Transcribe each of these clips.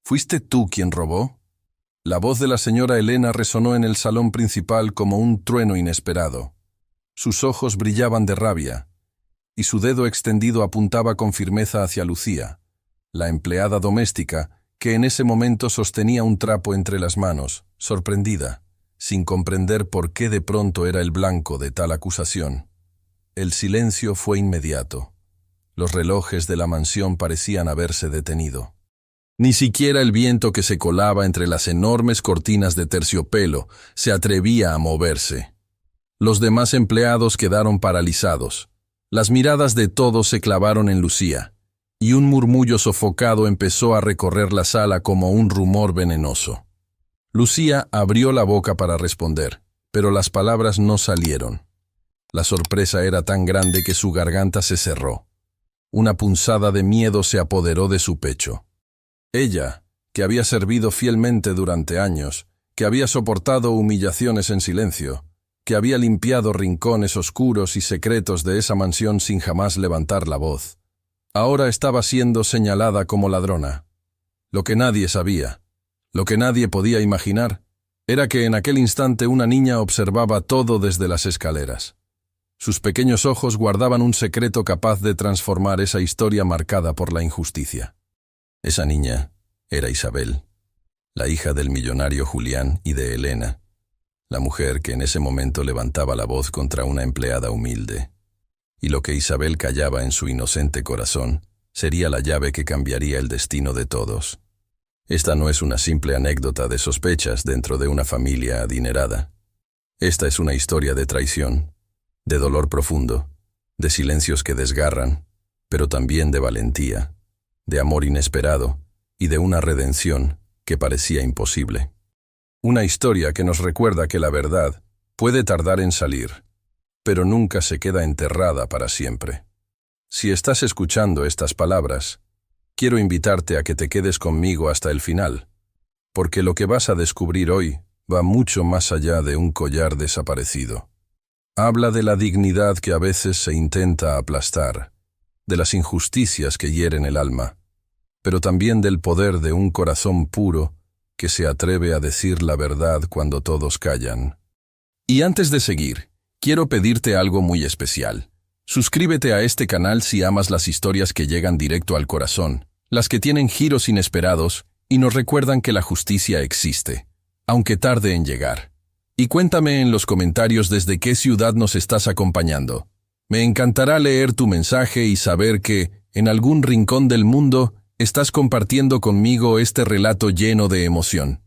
¿Fuiste tú quien robó? La voz de la señora Elena resonó en el salón principal como un trueno inesperado. Sus ojos brillaban de rabia, y su dedo extendido apuntaba con firmeza hacia Lucía, la empleada doméstica, que en ese momento sostenía un trapo entre las manos, sorprendida, sin comprender por qué de pronto era el blanco de tal acusación. El silencio fue inmediato. Los relojes de la mansión parecían haberse detenido. Ni siquiera el viento que se colaba entre las enormes cortinas de terciopelo se atrevía a moverse. Los demás empleados quedaron paralizados. Las miradas de todos se clavaron en Lucía, y un murmullo sofocado empezó a recorrer la sala como un rumor venenoso. Lucía abrió la boca para responder, pero las palabras no salieron. La sorpresa era tan grande que su garganta se cerró. Una punzada de miedo se apoderó de su pecho. Ella, que había servido fielmente durante años, que había soportado humillaciones en silencio, que había limpiado rincones oscuros y secretos de esa mansión sin jamás levantar la voz, ahora estaba siendo señalada como ladrona. Lo que nadie sabía, lo que nadie podía imaginar, era que en aquel instante una niña observaba todo desde las escaleras. Sus pequeños ojos guardaban un secreto capaz de transformar esa historia marcada por la injusticia. Esa niña era Isabel, la hija del millonario Julián y de Elena, la mujer que en ese momento levantaba la voz contra una empleada humilde. Y lo que Isabel callaba en su inocente corazón sería la llave que cambiaría el destino de todos. Esta no es una simple anécdota de sospechas dentro de una familia adinerada. Esta es una historia de traición, de dolor profundo, de silencios que desgarran, pero también de valentía, de amor inesperado y de una redención que parecía imposible. Una historia que nos recuerda que la verdad puede tardar en salir, pero nunca se queda enterrada para siempre. Si estás escuchando estas palabras, quiero invitarte a que te quedes conmigo hasta el final, porque lo que vas a descubrir hoy va mucho más allá de un collar desaparecido. Habla de la dignidad que a veces se intenta aplastar, de las injusticias que hieren el alma, pero también del poder de un corazón puro que se atreve a decir la verdad cuando todos callan. Y antes de seguir, quiero pedirte algo muy especial. Suscríbete a este canal si amas las historias que llegan directo al corazón, las que tienen giros inesperados y nos recuerdan que la justicia existe, aunque tarde en llegar. Y cuéntame en los comentarios desde qué ciudad nos estás acompañando. Me encantará leer tu mensaje y saber que, en algún rincón del mundo, estás compartiendo conmigo este relato lleno de emoción.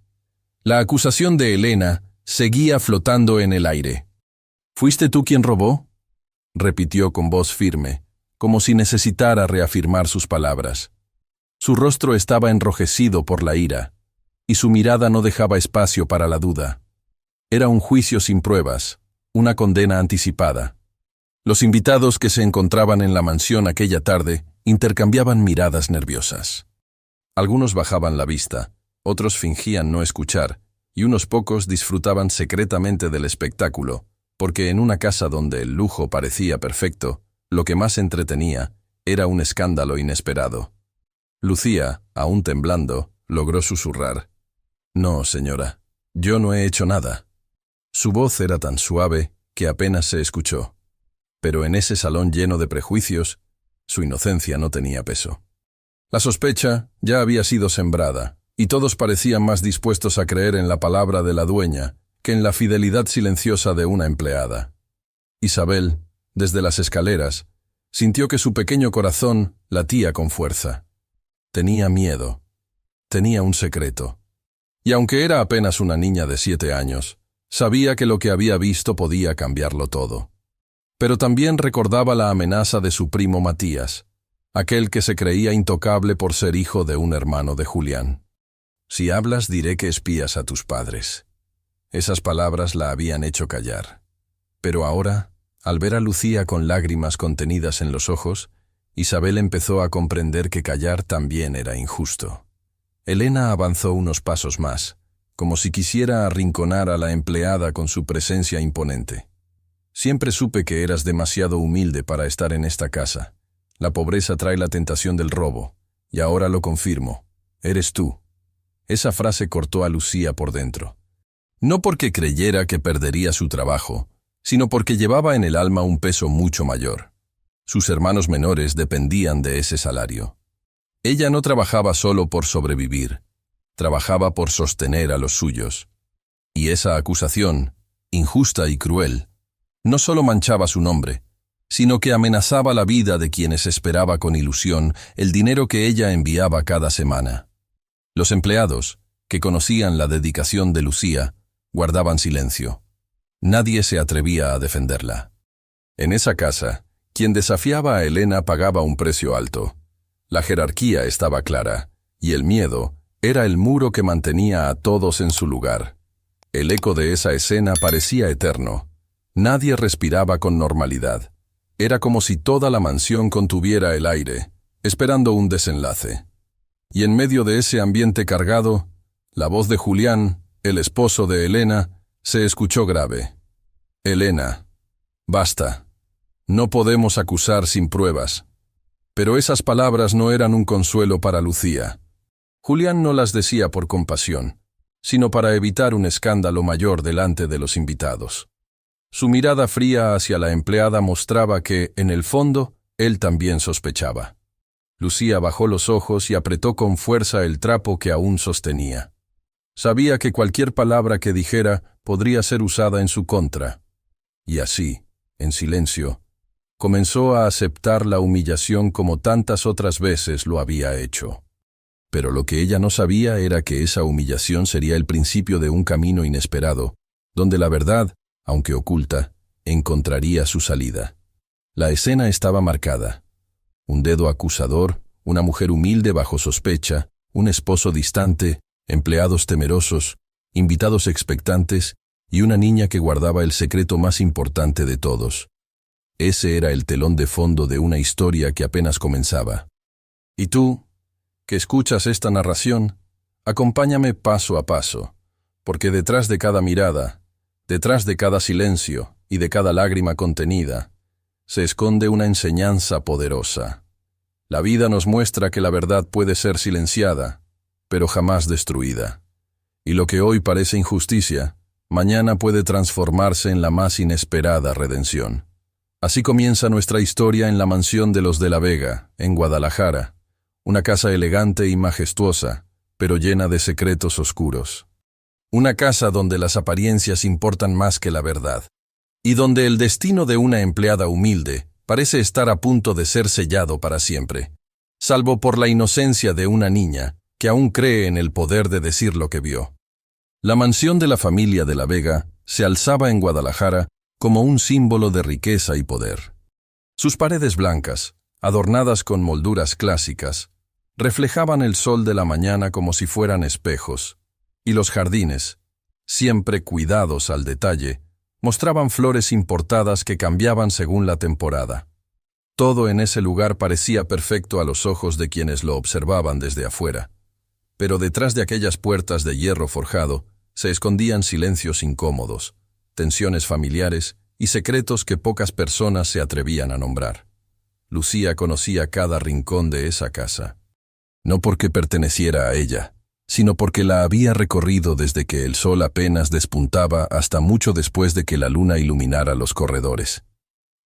La acusación de Elena seguía flotando en el aire. ¿Fuiste tú quien robó?, repitió con voz firme, como si necesitara reafirmar sus palabras. Su rostro estaba enrojecido por la ira, y su mirada no dejaba espacio para la duda. Era un juicio sin pruebas, una condena anticipada. Los invitados que se encontraban en la mansión aquella tarde intercambiaban miradas nerviosas. Algunos bajaban la vista, otros fingían no escuchar, y unos pocos disfrutaban secretamente del espectáculo, porque en una casa donde el lujo parecía perfecto, lo que más entretenía era un escándalo inesperado. Lucía, aún temblando, logró susurrar: «No, señora, yo no he hecho nada». Su voz era tan suave que apenas se escuchó. Pero en ese salón lleno de prejuicios, su inocencia no tenía peso. La sospecha ya había sido sembrada, y todos parecían más dispuestos a creer en la palabra de la dueña que en la fidelidad silenciosa de una empleada. Isabel, desde las escaleras, sintió que su pequeño corazón latía con fuerza. Tenía miedo. Tenía un secreto. Y aunque era apenas una niña de 7 años, sabía que lo que había visto podía cambiarlo todo. Pero también recordaba la amenaza de su primo Matías, aquel que se creía intocable por ser hijo de un hermano de Julián. «Si hablas, diré que espías a tus padres». Esas palabras la habían hecho callar. Pero ahora, al ver a Lucía con lágrimas contenidas en los ojos, Isabel empezó a comprender que callar también era injusto. Elena avanzó unos pasos más, como si quisiera arrinconar a la empleada con su presencia imponente. «Siempre supe que eras demasiado humilde para estar en esta casa. La pobreza trae la tentación del robo, y ahora lo confirmo. Eres tú. Esa frase cortó a Lucía por dentro. No porque creyera que perdería su trabajo, sino porque llevaba en el alma un peso mucho mayor. Sus hermanos menores dependían de ese salario. Ella no trabajaba solo por sobrevivir, trabajaba por sostener a los suyos. Y esa acusación, injusta y cruel, no solo manchaba su nombre, sino que amenazaba la vida de quienes esperaba con ilusión el dinero que ella enviaba cada semana. Los empleados, que conocían la dedicación de Lucía, guardaban silencio. Nadie se atrevía a defenderla. En esa casa, quien desafiaba a Elena pagaba un precio alto. La jerarquía estaba clara, y el miedo era el muro que mantenía a todos en su lugar. El eco de esa escena parecía eterno. Nadie respiraba con normalidad. Era como si toda la mansión contuviera el aire, esperando un desenlace. Y en medio de ese ambiente cargado, la voz de Julián, el esposo de Elena, se escuchó grave. «Elena, basta. No podemos acusar sin pruebas». Pero esas palabras no eran un consuelo para Lucía. Julián no las decía por compasión, sino para evitar un escándalo mayor delante de los invitados. Su mirada fría hacia la empleada mostraba que, en el fondo, él también sospechaba. Lucía bajó los ojos y apretó con fuerza el trapo que aún sostenía. Sabía que cualquier palabra que dijera podría ser usada en su contra. Y así, en silencio, comenzó a aceptar la humillación como tantas otras veces lo había hecho. Pero lo que ella no sabía era que esa humillación sería el principio de un camino inesperado, donde la verdad, aunque oculta, encontraría su salida. La escena estaba marcada. Un dedo acusador, una mujer humilde bajo sospecha, un esposo distante, empleados temerosos, invitados expectantes y una niña que guardaba el secreto más importante de todos. Ese era el telón de fondo de una historia que apenas comenzaba. Y tú, que escuchas esta narración, acompáñame paso a paso, porque detrás de cada mirada, detrás de cada silencio y de cada lágrima contenida, se esconde una enseñanza poderosa. La vida nos muestra que la verdad puede ser silenciada, pero jamás destruida. Y lo que hoy parece injusticia, mañana puede transformarse en la más inesperada redención. Así comienza nuestra historia en la mansión de los de la Vega, en Guadalajara, una casa elegante y majestuosa, pero llena de secretos oscuros. Una casa donde las apariencias importan más que la verdad, y donde el destino de una empleada humilde parece estar a punto de ser sellado para siempre, salvo por la inocencia de una niña que aún cree en el poder de decir lo que vio. La mansión de la familia de la Vega se alzaba en Guadalajara como un símbolo de riqueza y poder. Sus paredes blancas, adornadas con molduras clásicas, reflejaban el sol de la mañana como si fueran espejos, y los jardines, siempre cuidados al detalle, mostraban flores importadas que cambiaban según la temporada. Todo en ese lugar parecía perfecto a los ojos de quienes lo observaban desde afuera, pero detrás de aquellas puertas de hierro forjado se escondían silencios incómodos, tensiones familiares y secretos que pocas personas se atrevían a nombrar. Lucía conocía cada rincón de esa casa, no porque perteneciera a ella, sino porque la había recorrido desde que el sol apenas despuntaba hasta mucho después de que la luna iluminara los corredores.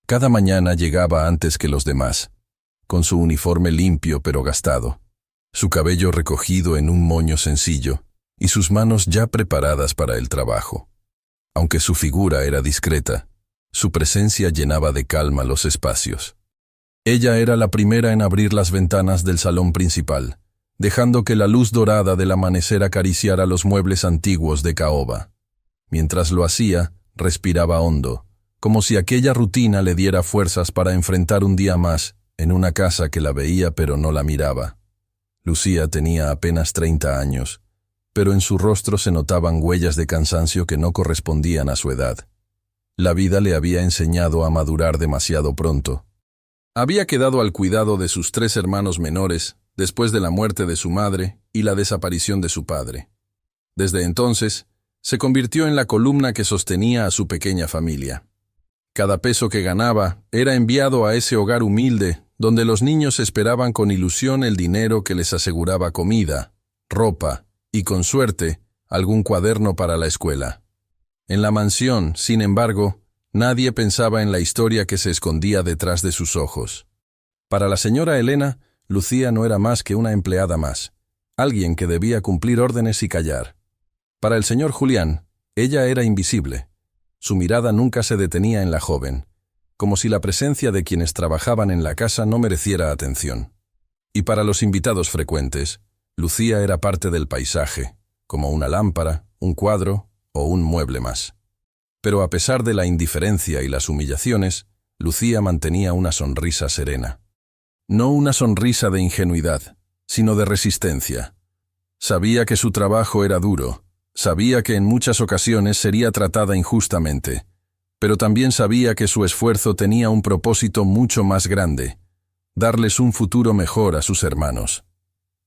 Cada mañana llegaba antes que los demás, con su uniforme limpio pero gastado, su cabello recogido en un moño sencillo y sus manos ya preparadas para el trabajo. Aunque su figura era discreta, su presencia llenaba de calma los espacios. Ella era la primera en abrir las ventanas del salón principal, dejando que la luz dorada del amanecer acariciara los muebles antiguos de caoba. Mientras lo hacía, respiraba hondo, como si aquella rutina le diera fuerzas para enfrentar un día más en una casa que la veía pero no la miraba. Lucía tenía apenas 30 años, pero en su rostro se notaban huellas de cansancio que no correspondían a su edad. La vida le había enseñado a madurar demasiado pronto. Había quedado al cuidado de sus 3 hermanos menores después de la muerte de su madre y la desaparición de su padre. Desde entonces, se convirtió en la columna que sostenía a su pequeña familia. Cada peso que ganaba era enviado a ese hogar humilde donde los niños esperaban con ilusión el dinero que les aseguraba comida, ropa y con suerte, algún cuaderno para la escuela. En la mansión, sin embargo, nadie pensaba en la historia que se escondía detrás de sus ojos. Para la señora Elena, Lucía no era más que una empleada más, alguien que debía cumplir órdenes y callar. Para el señor Julián, ella era invisible. Su mirada nunca se detenía en la joven, como si la presencia de quienes trabajaban en la casa no mereciera atención. Y para los invitados frecuentes, Lucía era parte del paisaje, como una lámpara, un cuadro o un mueble más. Pero a pesar de la indiferencia y las humillaciones, Lucía mantenía una sonrisa serena. No una sonrisa de ingenuidad, sino de resistencia. Sabía que su trabajo era duro, sabía que en muchas ocasiones sería tratada injustamente, pero también sabía que su esfuerzo tenía un propósito mucho más grande: darles un futuro mejor a sus hermanos.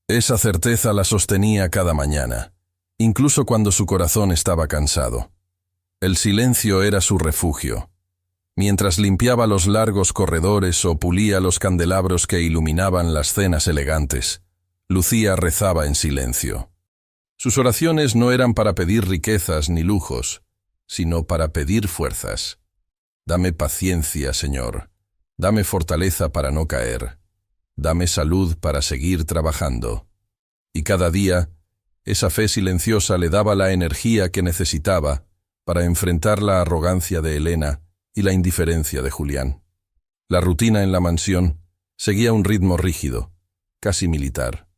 Esa certeza la sostenía cada mañana, incluso cuando su corazón estaba cansado. El silencio era su refugio. Mientras limpiaba los largos corredores o pulía los candelabros que iluminaban las cenas elegantes, Lucía rezaba en silencio. Sus oraciones no eran para pedir riquezas ni lujos, sino para pedir fuerzas. Dame paciencia, Señor. Dame fortaleza para no caer. Dame salud para seguir trabajando. Y cada día, esa fe silenciosa le daba la energía que necesitaba para enfrentar la arrogancia de Elena y la indiferencia de Julián. La rutina en la mansión seguía un ritmo rígido, casi militar.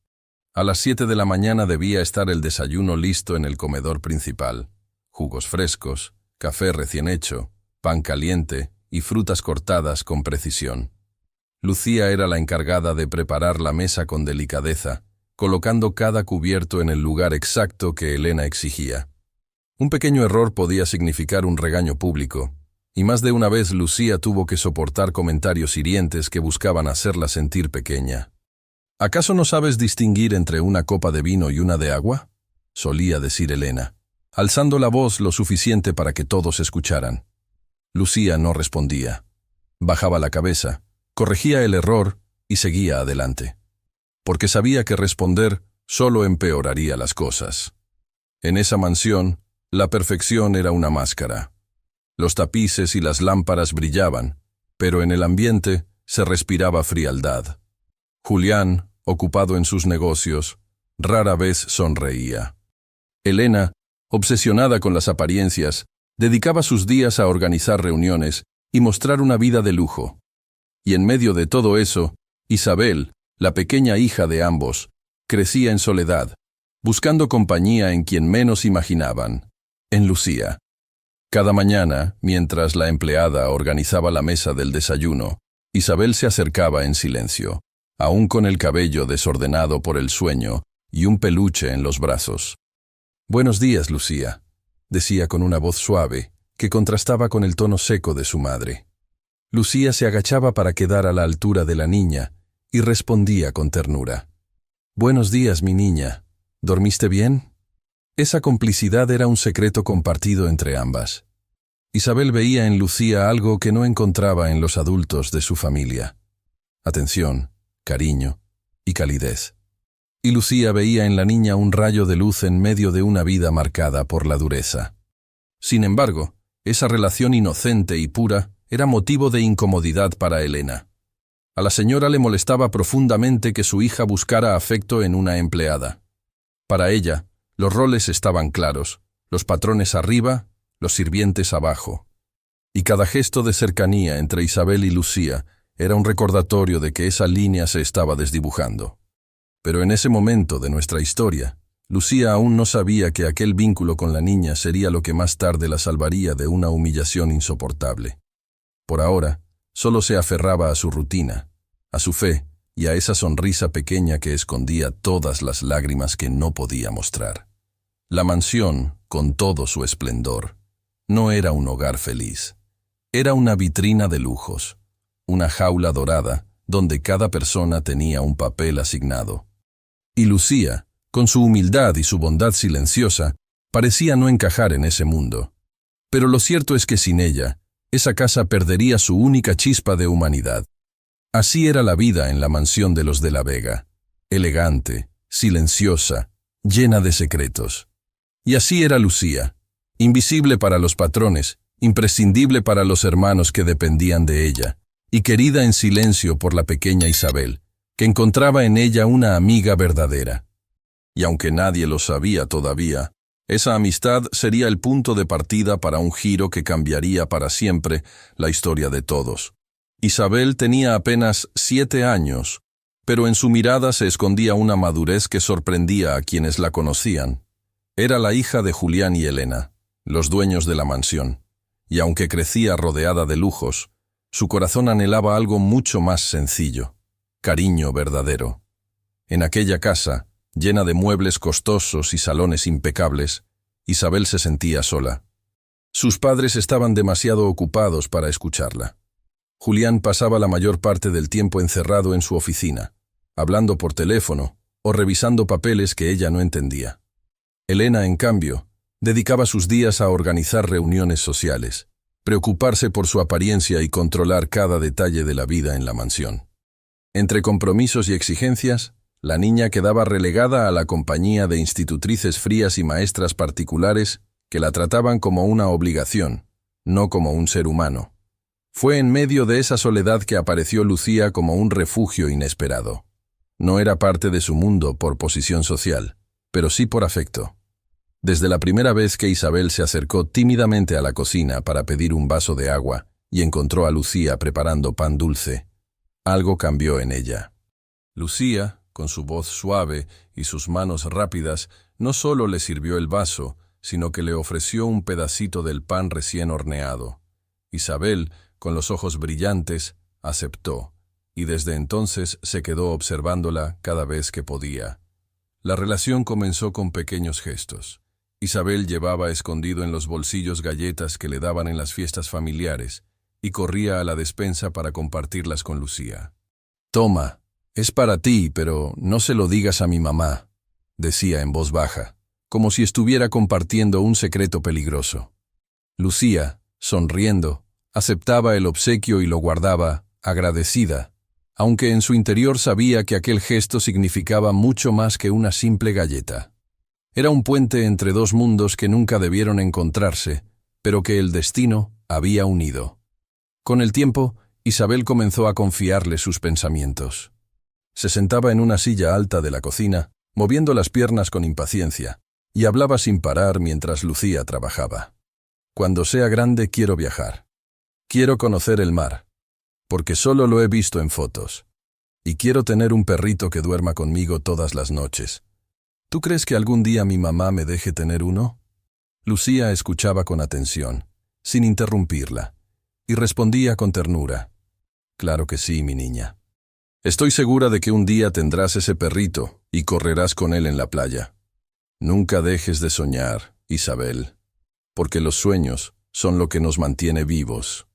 A las 7 de la mañana debía estar el desayuno listo en el comedor principal: jugos frescos, café recién hecho, pan caliente y frutas cortadas con precisión. Lucía era la encargada de preparar la mesa con delicadeza, colocando cada cubierto en el lugar exacto que Elena exigía. Un pequeño error podía significar un regaño público, y más de una vez Lucía tuvo que soportar comentarios hirientes que buscaban hacerla sentir pequeña. ¿Acaso no sabes distinguir entre una copa de vino y una de agua?, solía decir Elena, alzando la voz lo suficiente para que todos escucharan. Lucía no respondía. Bajaba la cabeza, corregía el error y seguía adelante, porque sabía que responder solo empeoraría las cosas. En esa mansión, la perfección era una máscara. Los tapices y las lámparas brillaban, pero en el ambiente se respiraba frialdad. Julián, ocupado en sus negocios, rara vez sonreía. Elena, obsesionada con las apariencias, dedicaba sus días a organizar reuniones y mostrar una vida de lujo. Y en medio de todo eso, Isabel, la pequeña hija de ambos, crecía en soledad, buscando compañía en quien menos imaginaban: en Lucía. Cada mañana, mientras la empleada organizaba la mesa del desayuno, Isabel se acercaba en silencio, aún con el cabello desordenado por el sueño y un peluche en los brazos. «Buenos días, Lucía», decía con una voz suave que contrastaba con el tono seco de su madre. Lucía se agachaba para quedar a la altura de la niña y respondía con ternura: «Buenos días, mi niña. ¿Dormiste bien?». Esa complicidad era un secreto compartido entre ambas. Isabel veía en Lucía algo que no encontraba en los adultos de su familia: atención, cariño y calidez. Y Lucía veía en la niña un rayo de luz en medio de una vida marcada por la dureza. Sin embargo, esa relación inocente y pura era motivo de incomodidad para Elena. A la señora le molestaba profundamente que su hija buscara afecto en una empleada. Para ella, los roles estaban claros: los patrones arriba, los sirvientes abajo. Y cada gesto de cercanía entre Isabel y Lucía era un recordatorio de que esa línea se estaba desdibujando. Pero en ese momento de nuestra historia, Lucía aún no sabía que aquel vínculo con la niña sería lo que más tarde la salvaría de una humillación insoportable. Por ahora, solo se aferraba a su rutina, a su fe y a esa sonrisa pequeña que escondía todas las lágrimas que no podía mostrar. La mansión, con todo su esplendor, no era un hogar feliz. Era una vitrina de lujos, una jaula dorada donde cada persona tenía un papel asignado. Y Lucía, con su humildad y su bondad silenciosa, parecía no encajar en ese mundo. Pero lo cierto es que sin ella, esa casa perdería su única chispa de humanidad. Así era la vida en la mansión de los de la Vega: elegante, silenciosa, llena de secretos. Y así era Lucía, invisible para los patrones, imprescindible para los hermanos que dependían de ella, y querida en silencio por la pequeña Isabel, que encontraba en ella una amiga verdadera. Y aunque nadie lo sabía todavía, esa amistad sería el punto de partida para un giro que cambiaría para siempre la historia de todos. Isabel tenía apenas 7 años, pero en su mirada se escondía una madurez que sorprendía a quienes la conocían. Era la hija de Julián y Elena, los dueños de la mansión, y aunque crecía rodeada de lujos, su corazón anhelaba algo mucho más sencillo, cariño verdadero. En aquella casa, llena de muebles costosos y salones impecables, Isabel se sentía sola. Sus padres estaban demasiado ocupados para escucharla. Julián pasaba la mayor parte del tiempo encerrado en su oficina, hablando por teléfono o revisando papeles que ella no entendía. Elena, en cambio, dedicaba sus días a organizar reuniones sociales, preocuparse por su apariencia y controlar cada detalle de la vida en la mansión. Entre compromisos y exigencias, la niña quedaba relegada a la compañía de institutrices frías y maestras particulares que la trataban como una obligación, no como un ser humano. Fue en medio de esa soledad que apareció Lucía como un refugio inesperado. No era parte de su mundo por posición social, pero sí por afecto. Desde la primera vez que Isabel se acercó tímidamente a la cocina para pedir un vaso de agua y encontró a Lucía preparando pan dulce, algo cambió en ella. Lucía, con su voz suave y sus manos rápidas, no solo le sirvió el vaso, sino que le ofreció un pedacito del pan recién horneado. Isabel, con los ojos brillantes, aceptó, y desde entonces se quedó observándola cada vez que podía. La relación comenzó con pequeños gestos. Isabel llevaba escondido en los bolsillos galletas que le daban en las fiestas familiares, y corría a la despensa para compartirlas con Lucía. «Toma, es para ti, pero no se lo digas a mi mamá», decía en voz baja, como si estuviera compartiendo un secreto peligroso. Lucía, sonriendo, aceptaba el obsequio y lo guardaba, agradecida, aunque en su interior sabía que aquel gesto significaba mucho más que una simple galleta. Era un puente entre dos mundos que nunca debieron encontrarse, pero que el destino había unido. Con el tiempo, Isabel comenzó a confiarle sus pensamientos. Se sentaba en una silla alta de la cocina, moviendo las piernas con impaciencia, y hablaba sin parar mientras Lucía trabajaba. «Cuando sea grande quiero viajar. Quiero conocer el mar, porque solo lo he visto en fotos. Y quiero tener un perrito que duerma conmigo todas las noches. ¿Tú crees que algún día mi mamá me deje tener uno?» Lucía escuchaba con atención, sin interrumpirla, y respondía con ternura. «Claro que sí, mi niña. Estoy segura de que un día tendrás ese perrito y correrás con él en la playa. Nunca dejes de soñar, Isabel, porque los sueños son lo que nos mantiene vivos».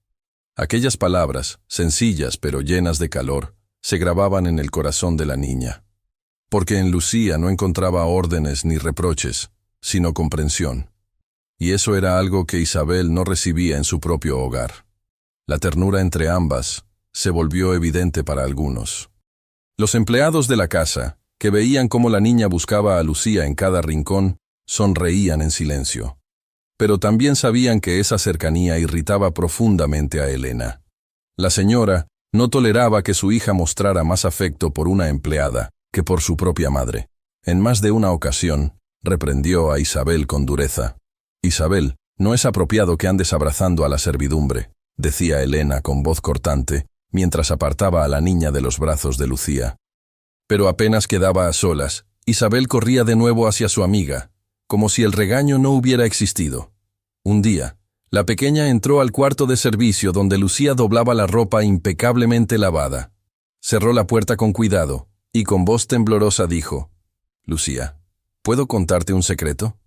Aquellas palabras, sencillas pero llenas de calor, se grababan en el corazón de la niña, porque en Lucía no encontraba órdenes ni reproches, sino comprensión. Y eso era algo que Isabel no recibía en su propio hogar. La ternura entre ambas se volvió evidente para algunos. Los empleados de la casa, que veían cómo la niña buscaba a Lucía en cada rincón, sonreían en silencio. Pero también sabían que esa cercanía irritaba profundamente a Elena. La señora no toleraba que su hija mostrara más afecto por una empleada que por su propia madre. En más de una ocasión, reprendió a Isabel con dureza. «Isabel, no es apropiado que andes abrazando a la servidumbre», decía Elena con voz cortante, mientras apartaba a la niña de los brazos de Lucía. Pero apenas quedaba a solas, Isabel corría de nuevo hacia su amiga, como si el regaño no hubiera existido. Un día, la pequeña entró al cuarto de servicio donde Lucía doblaba la ropa impecablemente lavada. Cerró la puerta con cuidado y con voz temblorosa dijo: «Lucía, ¿puedo contarte un secreto?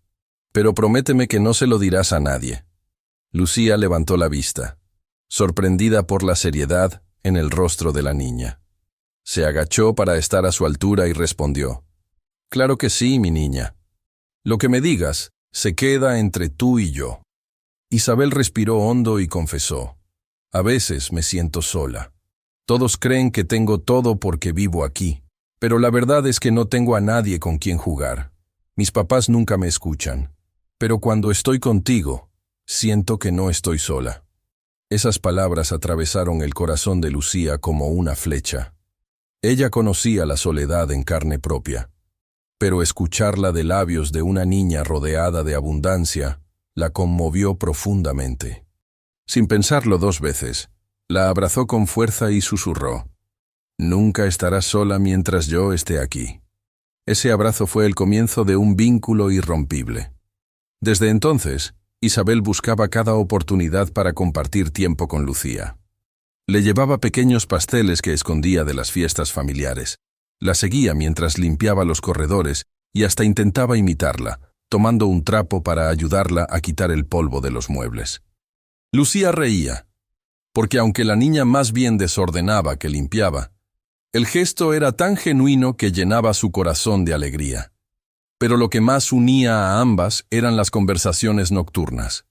Pero prométeme que no se lo dirás a nadie». Lucía levantó la vista, sorprendida por la seriedad en el rostro de la niña. Se agachó para estar a su altura y respondió: «Claro que sí, mi niña. Lo que me digas se queda entre tú y yo». Isabel respiró hondo y confesó: «A veces me siento sola. Todos creen que tengo todo porque vivo aquí, pero la verdad es que no tengo a nadie con quien jugar. Mis papás nunca me escuchan, pero cuando estoy contigo, siento que no estoy sola. Esas palabras atravesaron el corazón de Lucía como una flecha. Ella conocía la soledad en carne propia, pero escucharla de labios de una niña rodeada de abundancia la conmovió profundamente. Sin pensarlo 2 veces, la abrazó con fuerza y susurró: «Nunca estarás sola mientras yo esté aquí». Ese abrazo fue el comienzo de un vínculo irrompible. Desde entonces, Isabel buscaba cada oportunidad para compartir tiempo con Lucía. Le llevaba pequeños pasteles que escondía de las fiestas familiares. La seguía mientras limpiaba los corredores y hasta intentaba imitarla, tomando un trapo para ayudarla a quitar el polvo de los muebles. Lucía reía, porque aunque la niña más bien desordenaba que limpiaba, el gesto era tan genuino que llenaba su corazón de alegría. Pero lo que más unía a ambas eran las conversaciones nocturnas.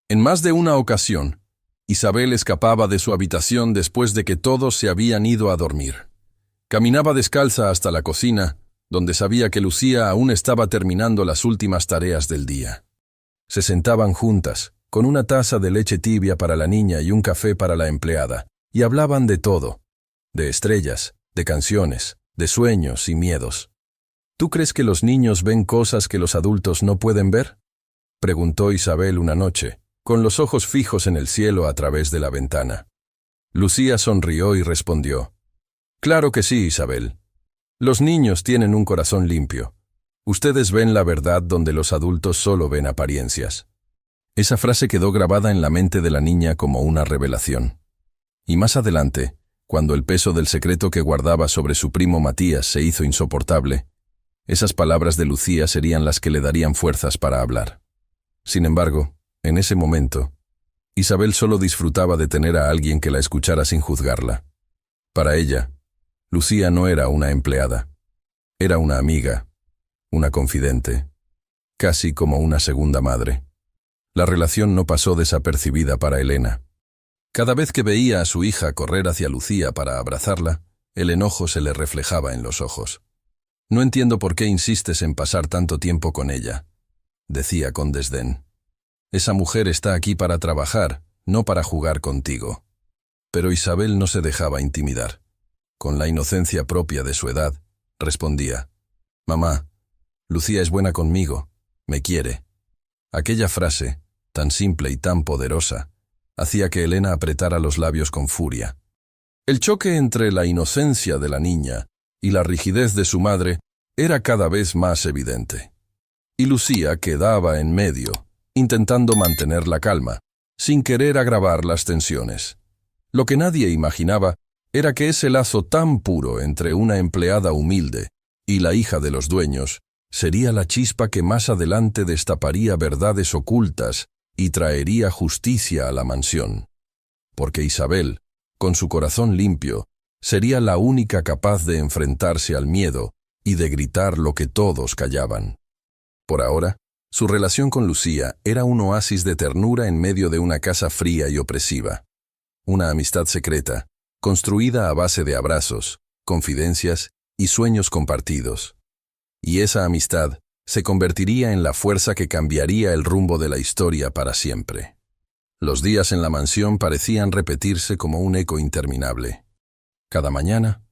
En más de una ocasión, Isabel escapaba de su habitación después de que todos se habían ido a dormir. Caminaba descalza hasta la cocina, donde sabía que Lucía aún estaba terminando las últimas tareas del día. Se sentaban juntas, con una taza de leche tibia para la niña y un café para la empleada, y hablaban de todo, de estrellas, de canciones, de sueños y miedos. ¿Tú crees que los niños ven cosas que los adultos no pueden ver?, preguntó Isabel una noche, con los ojos fijos en el cielo a través de la ventana. Lucía sonrió y respondió: «Claro que sí, Isabel. Los niños tienen un corazón limpio. Ustedes ven la verdad donde los adultos solo ven apariencias». Esa frase quedó grabada en la mente de la niña como una revelación. Y más adelante, cuando el peso del secreto que guardaba sobre su primo Matías se hizo insoportable, esas palabras de Lucía serían las que le darían fuerzas para hablar. Sin embargo, en ese momento, Isabel solo disfrutaba de tener a alguien que la escuchara sin juzgarla. Para ella, Lucía no era una empleada. Era una amiga, una confidente, casi como una segunda madre. La relación no pasó desapercibida para Elena. Cada vez que veía a su hija correr hacia Lucía para abrazarla, el enojo se le reflejaba en los ojos. «No entiendo por qué insistes en pasar tanto tiempo con ella», decía con desdén. «Esa mujer está aquí para trabajar, no para jugar contigo». Pero Isabel no se dejaba intimidar. Con la inocencia propia de su edad, respondía: «Mamá, Lucía es buena conmigo, me quiere». Aquella frase, tan simple y tan poderosa, hacía que Elena apretara los labios con furia. El choque entre la inocencia de la niña y la rigidez de su madre era cada vez más evidente. Y Lucía quedaba en medio, intentando mantener la calma, sin querer agravar las tensiones. Lo que nadie imaginaba era que ese lazo tan puro entre una empleada humilde y la hija de los dueños sería la chispa que más adelante destaparía verdades ocultas y traería justicia a la mansión. Porque Isabel, con su corazón limpio, sería la única capaz de enfrentarse al miedo y de gritar lo que todos callaban. Por ahora, su relación con Lucía era un oasis de ternura en medio de una casa fría y opresiva. Una amistad secreta, construida a base de abrazos, confidencias y sueños compartidos. Y esa amistad se convertiría en la fuerza que cambiaría el rumbo de la historia para siempre. Los días en la mansión parecían repetirse como un eco interminable. Cada mañana,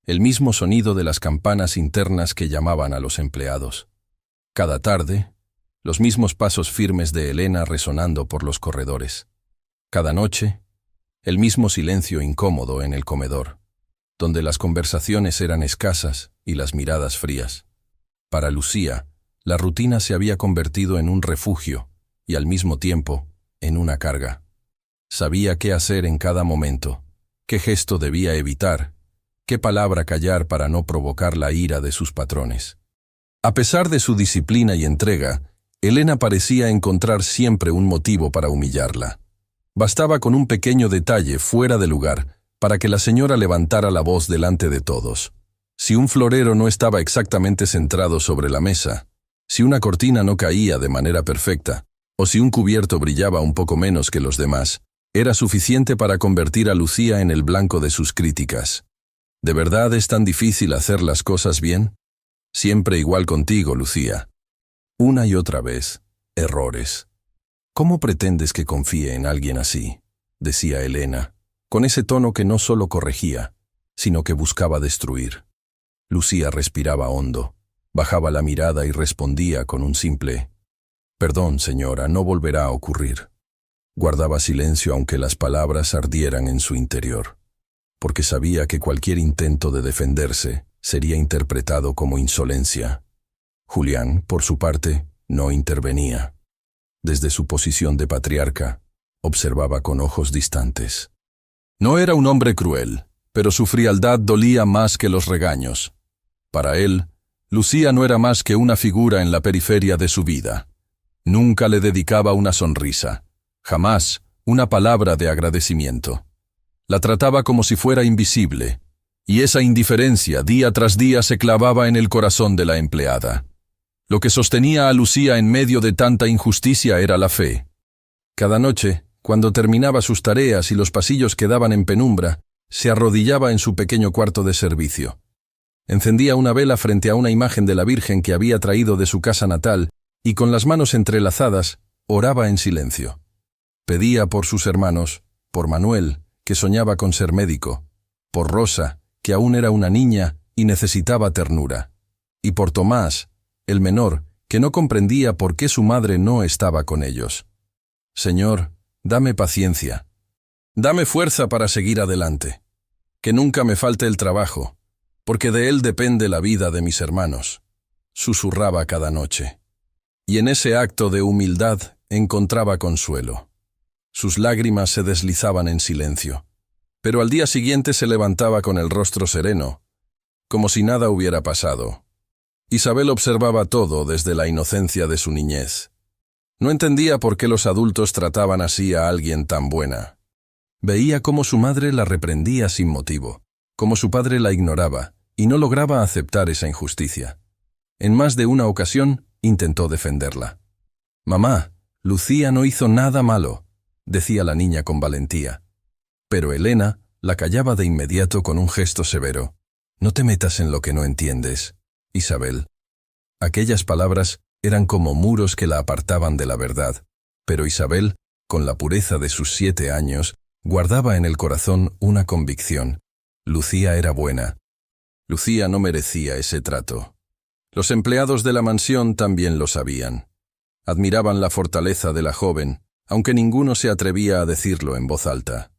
el mismo sonido de las campanas internas que llamaban a los empleados. Cada tarde, los mismos pasos firmes de Elena resonando por los corredores. Cada noche, el mismo silencio incómodo en el comedor, donde las conversaciones eran escasas y las miradas frías. Para Lucía, la rutina se había convertido en un refugio y al mismo tiempo en una carga. Sabía qué hacer en cada momento, qué gesto debía evitar, qué palabra callar para no provocar la ira de sus patrones. A pesar de su disciplina y entrega, Elena parecía encontrar siempre un motivo para humillarla. Bastaba con un pequeño detalle fuera de lugar para que la señora levantara la voz delante de todos. Si un florero no estaba exactamente centrado sobre la mesa, si una cortina no caía de manera perfecta, o si un cubierto brillaba un poco menos que los demás, era suficiente para convertir a Lucía en el blanco de sus críticas. ¿De verdad es tan difícil hacer las cosas bien? Siempre igual contigo, Lucía, Una y otra vez, errores. ¿Cómo pretendes que confíe en alguien así?, decía Elena, con ese tono que no solo corregía, sino que buscaba destruir. Lucía respiraba hondo, bajaba la mirada y respondía con un simple «Perdón, señora, no volverá a ocurrir». Guardaba silencio aunque las palabras ardieran en su interior, porque sabía que cualquier intento de defenderse sería interpretado como insolencia. Julián, por su parte, no intervenía. Desde su posición de patriarca, observaba con ojos distantes. No era un hombre cruel, pero su frialdad dolía más que los regaños. Para él, Lucía no era más que una figura en la periferia de su vida. Nunca le dedicaba una sonrisa, jamás una palabra de agradecimiento. La trataba como si fuera invisible, y esa indiferencia día tras día se clavaba en el corazón de la empleada. Lo que sostenía a Lucía en medio de tanta injusticia era la fe. Cada noche, cuando terminaba sus tareas y los pasillos quedaban en penumbra, se arrodillaba en su pequeño cuarto de servicio. Encendía una vela frente a una imagen de la Virgen que había traído de su casa natal y con las manos entrelazadas, oraba en silencio. Pedía por sus hermanos, por Manuel, que soñaba con ser médico, por Rosa, que aún era una niña y necesitaba ternura, y por Tomás, el menor, que no comprendía por qué su madre no estaba con ellos. Señor, dame paciencia. Dame fuerza para seguir adelante. Que nunca me falte el trabajo, porque de él depende la vida de mis hermanos, susurraba cada noche. Y en ese acto de humildad encontraba consuelo. Sus lágrimas se deslizaban en silencio, pero al día siguiente se levantaba con el rostro sereno, como si nada hubiera pasado. Isabel observaba todo desde la inocencia de su niñez. No entendía por qué los adultos trataban así a alguien tan buena. Veía cómo su madre la reprendía sin motivo, cómo su padre la ignoraba, y no lograba aceptar esa injusticia. En más de una ocasión intentó defenderla. «Mamá, Lucía no hizo nada malo», decía la niña con valentía. Pero Elena la callaba de inmediato con un gesto severo. «No te metas en lo que no entiendes, Isabel». Aquellas palabras eran como muros que la apartaban de la verdad, pero Isabel, con la pureza de sus 7 años, guardaba en el corazón una convicción. Lucía era buena. Lucía no merecía ese trato. Los empleados de la mansión también lo sabían. Admiraban la fortaleza de la joven, aunque ninguno se atrevía a decirlo en voz alta.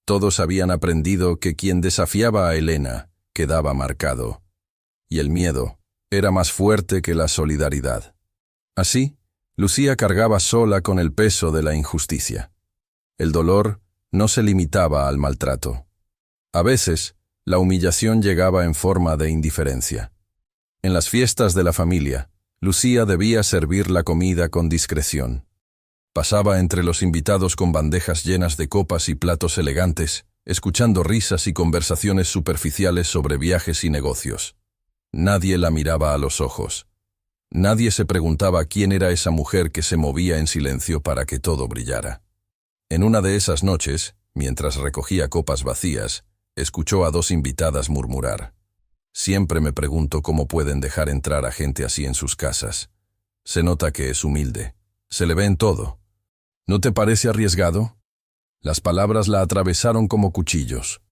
Todos habían aprendido que quien desafiaba a Elena quedaba marcado. Y el miedo era más fuerte que la solidaridad. Así, Lucía cargaba sola con el peso de la injusticia. El dolor no se limitaba al maltrato. A veces, la humillación llegaba en forma de indiferencia. En las fiestas de la familia, Lucía debía servir la comida con discreción. Pasaba entre los invitados con bandejas llenas de copas y platos elegantes, escuchando risas y conversaciones superficiales sobre viajes y negocios. Nadie la miraba a los ojos. Nadie se preguntaba quién era esa mujer que se movía en silencio para que todo brillara. En una de esas noches, mientras recogía copas vacías, escuchó a 2 invitadas murmurar. «Siempre me pregunto cómo pueden dejar entrar a gente así en sus casas. Se nota que es humilde. Se le ve en todo. ¿No te parece arriesgado?». Las palabras la atravesaron como cuchillos.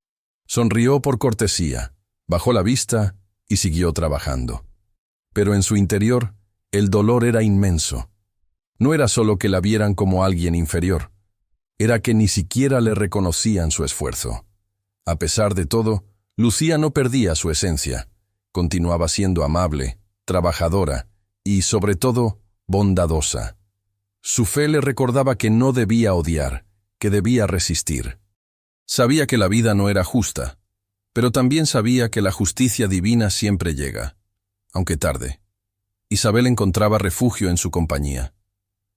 Sonrió por cortesía, bajó la vista y siguió trabajando. Pero en su interior, el dolor era inmenso. No era solo que la vieran como alguien inferior, era que ni siquiera le reconocían su esfuerzo. A pesar de todo, Lucía no perdía su esencia. Continuaba siendo amable, trabajadora y, sobre todo, bondadosa. Su fe le recordaba que no debía odiar, que debía resistir. Sabía que la vida no era justa, pero también sabía que la justicia divina siempre llega, aunque tarde. Isabel encontraba refugio en su compañía.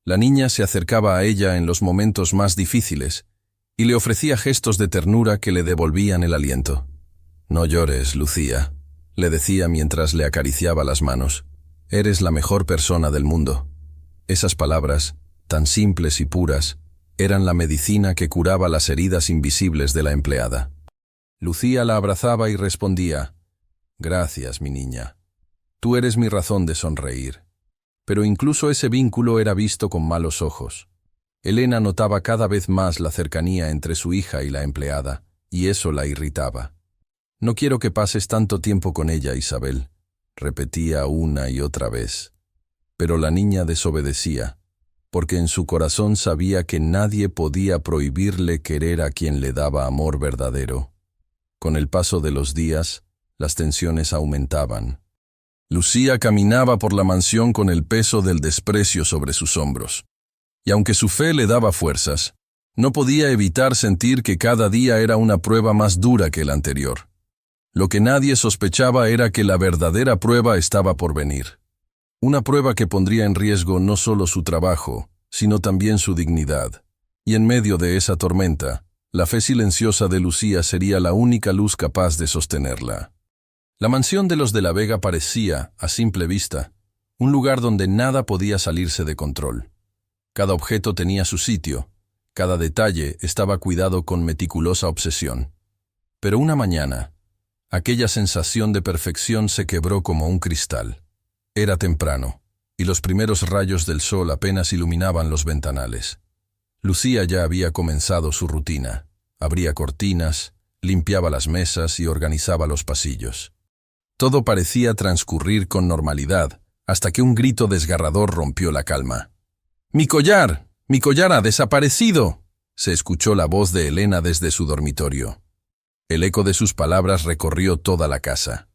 La niña se acercaba a ella en los momentos más difíciles y le ofrecía gestos de ternura que le devolvían el aliento. «No llores, Lucía», le decía mientras le acariciaba las manos. «Eres la mejor persona del mundo». Esas palabras, tan simples y puras, eran la medicina que curaba las heridas invisibles de la empleada. Lucía la abrazaba y respondía: «Gracias, mi niña. Tú eres mi razón de sonreír». Pero incluso ese vínculo era visto con malos ojos. Elena notaba cada vez más la cercanía entre su hija y la empleada, y eso la irritaba. «No quiero que pases tanto tiempo con ella, Isabel», repetía una y otra vez. Pero la niña desobedecía, porque en su corazón sabía que nadie podía prohibirle querer a quien le daba amor verdadero. Con el paso de los días, las tensiones aumentaban. Lucía caminaba por la mansión con el peso del desprecio sobre sus hombros. Y aunque su fe le daba fuerzas, no podía evitar sentir que cada día era una prueba más dura que la anterior. Lo que nadie sospechaba era que la verdadera prueba estaba por venir. Una prueba que pondría en riesgo no solo su trabajo, sino también su dignidad. Y en medio de esa tormenta, la fe silenciosa de Lucía sería la única luz capaz de sostenerla. La mansión de los de la Vega parecía, a simple vista, un lugar donde nada podía salirse de control. Cada objeto tenía su sitio, cada detalle estaba cuidado con meticulosa obsesión. Pero una mañana, aquella sensación de perfección se quebró como un cristal. Era temprano, y los primeros rayos del sol apenas iluminaban los ventanales. Lucía ya había comenzado su rutina. Abría cortinas, limpiaba las mesas y organizaba los pasillos. Todo parecía transcurrir con normalidad, hasta que un grito desgarrador rompió la calma. ¡Mi collar! ¡Mi collar ha desaparecido!, se escuchó la voz de Elena desde su dormitorio. El eco de sus palabras recorrió toda la casa.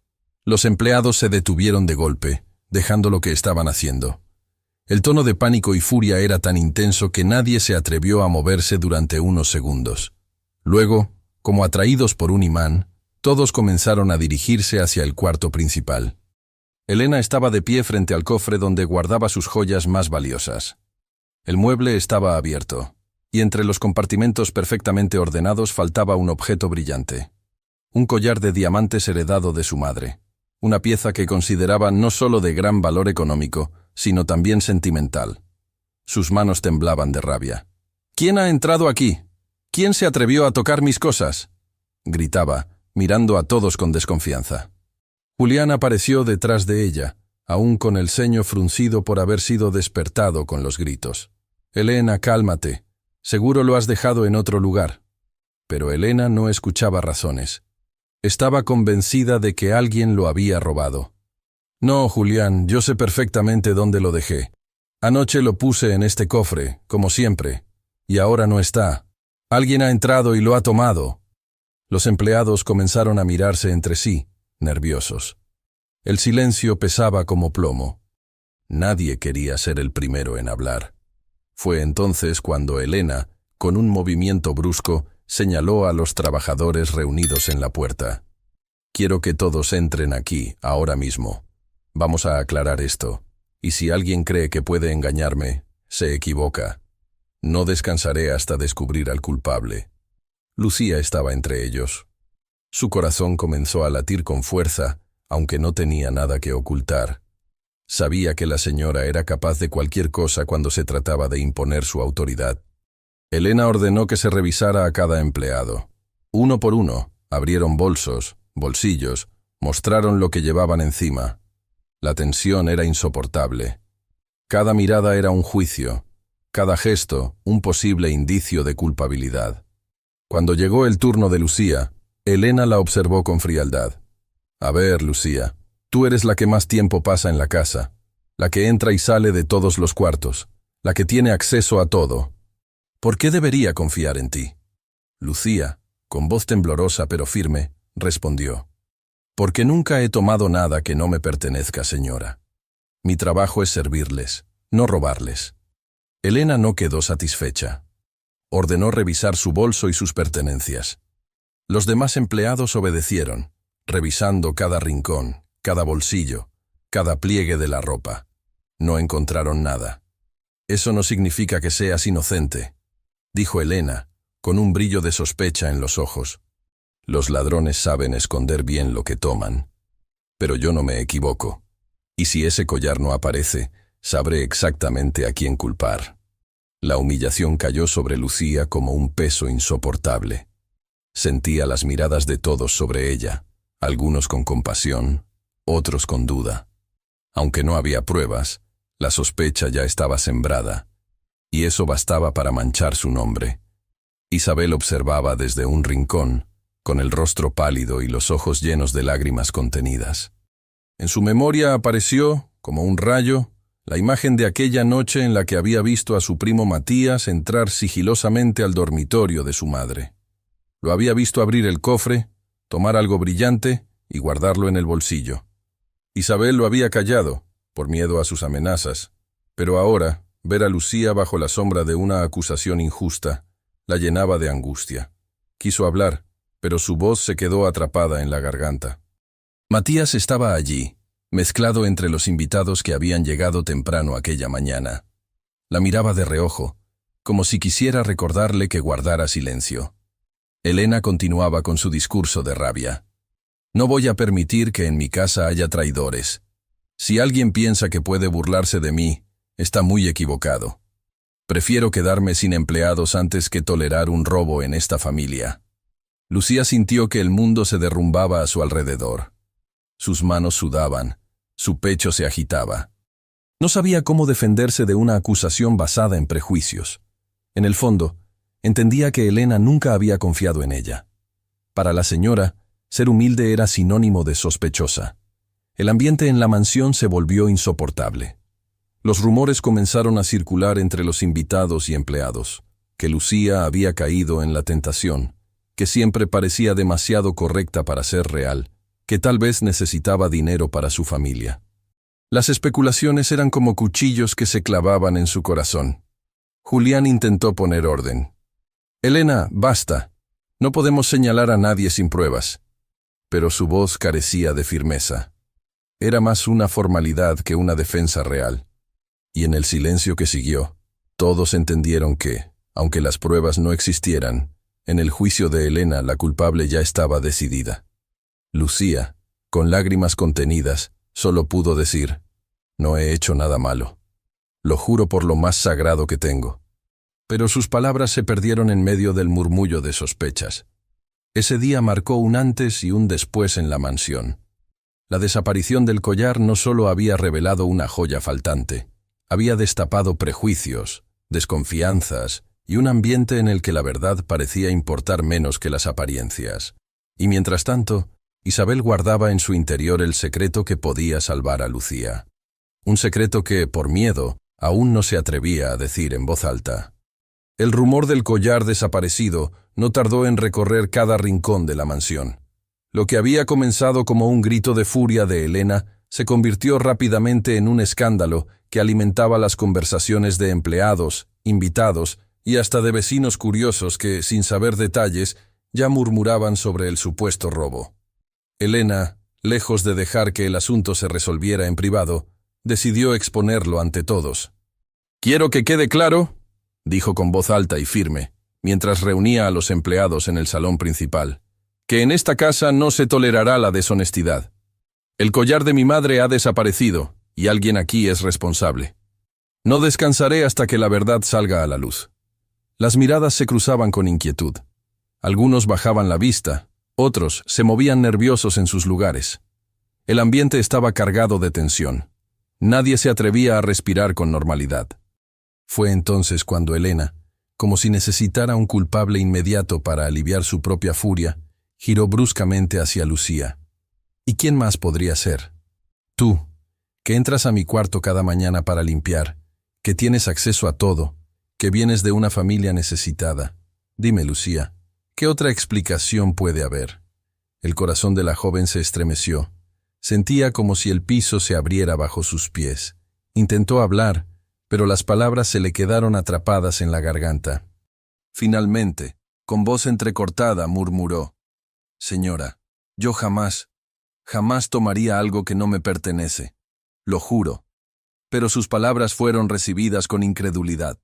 Los empleados se detuvieron de golpe, dejando lo que estaban haciendo. El tono de pánico y furia era tan intenso que nadie se atrevió a moverse durante unos segundos. Luego, como atraídos por un imán, todos comenzaron a dirigirse hacia el cuarto principal. Elena estaba de pie frente al cofre donde guardaba sus joyas más valiosas. El mueble estaba abierto, y entre los compartimentos perfectamente ordenados faltaba un objeto brillante. Un collar de diamantes heredado de su madre. Una pieza que consideraba no solo de gran valor económico, sino también sentimental. Sus manos temblaban de rabia. «¿Quién ha entrado aquí? ¿Quién se atrevió a tocar mis cosas?», gritaba, mirando a todos con desconfianza. Julián apareció detrás de ella, aún con el ceño fruncido por haber sido despertado con los gritos. «Elena, cálmate. Seguro lo has dejado en otro lugar». Pero Elena no escuchaba razones. Estaba convencida de que alguien lo había robado. «No, Julián, yo sé perfectamente dónde lo dejé. Anoche lo puse en este cofre, como siempre, y ahora no está. Alguien ha entrado y lo ha tomado». Los empleados comenzaron a mirarse entre sí, nerviosos. El silencio pesaba como plomo. Nadie quería ser el primero en hablar. Fue entonces cuando Elena, con un movimiento brusco, señaló a los trabajadores reunidos en la puerta. «Quiero que todos entren aquí, ahora mismo. Vamos a aclarar esto, y si alguien cree que puede engañarme, se equivoca. No descansaré hasta descubrir al culpable». Lucía estaba entre ellos. Su corazón comenzó a latir con fuerza, aunque no tenía nada que ocultar. Sabía que la señora era capaz de cualquier cosa cuando se trataba de imponer su autoridad. Elena ordenó que se revisara a cada empleado. Uno por uno, abrieron bolsos, bolsillos, mostraron lo que llevaban encima. La tensión era insoportable. Cada mirada era un juicio, cada gesto un posible indicio de culpabilidad. Cuando llegó el turno de Lucía, Elena la observó con frialdad. «A ver, Lucía, tú eres la que más tiempo pasa en la casa, la que entra y sale de todos los cuartos, la que tiene acceso a todo. ¿Por qué debería confiar en ti?». Lucía, con voz temblorosa pero firme, respondió: «Porque nunca he tomado nada que no me pertenezca, señora. Mi trabajo es servirles, no robarles». Elena no quedó satisfecha. Ordenó revisar su bolso y sus pertenencias. Los demás empleados obedecieron, revisando cada rincón, cada bolsillo, cada pliegue de la ropa. No encontraron nada. «Eso no significa que seas inocente», dijo Elena, con un brillo de sospecha en los ojos. «Los ladrones saben esconder bien lo que toman. Pero yo no me equivoco. Y si ese collar no aparece, sabré exactamente a quién culpar». La humillación cayó sobre Lucía como un peso insoportable. Sentía las miradas de todos sobre ella, algunos con compasión, otros con duda. Aunque no había pruebas, La sospecha ya estaba sembrada, y eso bastaba para manchar su nombre. Isabel observaba desde un rincón, con el rostro pálido y los ojos llenos de lágrimas contenidas. En su memoria apareció, como un rayo, la imagen de aquella noche en la que había visto a su primo Matías entrar sigilosamente al dormitorio de su madre. Lo había visto abrir el cofre, tomar algo brillante y guardarlo en el bolsillo. Isabel lo había callado, por miedo a sus amenazas, pero ahora, ver a Lucía bajo la sombra de una acusación injusta, la llenaba de angustia. Quiso hablar, pero su voz se quedó atrapada en la garganta. Matías estaba allí, mezclado entre los invitados que habían llegado temprano aquella mañana. La miraba de reojo, como si quisiera recordarle que guardara silencio. Elena continuaba con su discurso de rabia. No voy a permitir que en mi casa haya traidores. Si alguien piensa que puede burlarse de mí, está muy equivocado. Prefiero quedarme sin empleados antes que tolerar un robo en esta familia. Lucía sintió que el mundo se derrumbaba a su alrededor. Sus manos sudaban, su pecho se agitaba. No sabía cómo defenderse de una acusación basada en prejuicios. En el fondo, entendía que Elena nunca había confiado en ella. Para la señora, ser humilde era sinónimo de sospechosa. El ambiente en la mansión se volvió insoportable. Los rumores comenzaron a circular entre los invitados y empleados, que Lucía había caído en la tentación, que siempre parecía demasiado correcta para ser real, que tal vez necesitaba dinero para su familia. Las especulaciones eran como cuchillos que se clavaban en su corazón. Julián intentó poner orden. «Elena, basta. No podemos señalar a nadie sin pruebas». Pero su voz carecía de firmeza. Era más una formalidad que una defensa real. Y en el silencio que siguió, todos entendieron que, aunque las pruebas no existieran, en el juicio de Elena la culpable ya estaba decidida. Lucía, con lágrimas contenidas, solo pudo decir: «No he hecho nada malo. Lo juro por lo más sagrado que tengo». Pero sus palabras se perdieron en medio del murmullo de sospechas. Ese día marcó un antes y un después en la mansión. La desaparición del collar no solo había revelado una joya faltante, había destapado prejuicios, desconfianzas y un ambiente en el que la verdad parecía importar menos que las apariencias. Y mientras tanto, Isabel guardaba en su interior el secreto que podía salvar a Lucía. Un secreto que, por miedo, aún no se atrevía a decir en voz alta. El rumor del collar desaparecido no tardó en recorrer cada rincón de la mansión. Lo que había comenzado como un grito de furia de Elena se convirtió rápidamente en un escándalo que alimentaba las conversaciones de empleados, invitados y hasta de vecinos curiosos que, sin saber detalles, ya murmuraban sobre el supuesto robo. Elena, lejos de dejar que el asunto se resolviera en privado, decidió exponerlo ante todos. «Quiero que quede claro», dijo con voz alta y firme, mientras reunía a los empleados en el salón principal, «que en esta casa no se tolerará la deshonestidad. El collar de mi madre ha desaparecido, y alguien aquí es responsable. No descansaré hasta que la verdad salga a la luz». Las miradas se cruzaban con inquietud. Algunos bajaban la vista, otros se movían nerviosos en sus lugares. El ambiente estaba cargado de tensión. Nadie se atrevía a respirar con normalidad. Fue entonces cuando Elena, como si necesitara un culpable inmediato para aliviar su propia furia, giró bruscamente hacia Lucía. ¿Y quién más podría ser? Tú, que entras a mi cuarto cada mañana para limpiar, que tienes acceso a todo, que vienes de una familia necesitada. Dime, Lucía, ¿qué otra explicación puede haber? El corazón de la joven se estremeció. Sentía como si el piso se abriera bajo sus pies. Intentó hablar, pero las palabras se le quedaron atrapadas en la garganta. Finalmente, con voz entrecortada, murmuró: «Señora, yo jamás tomaría algo que no me pertenece. Lo juro». Pero sus palabras fueron recibidas con incredulidad.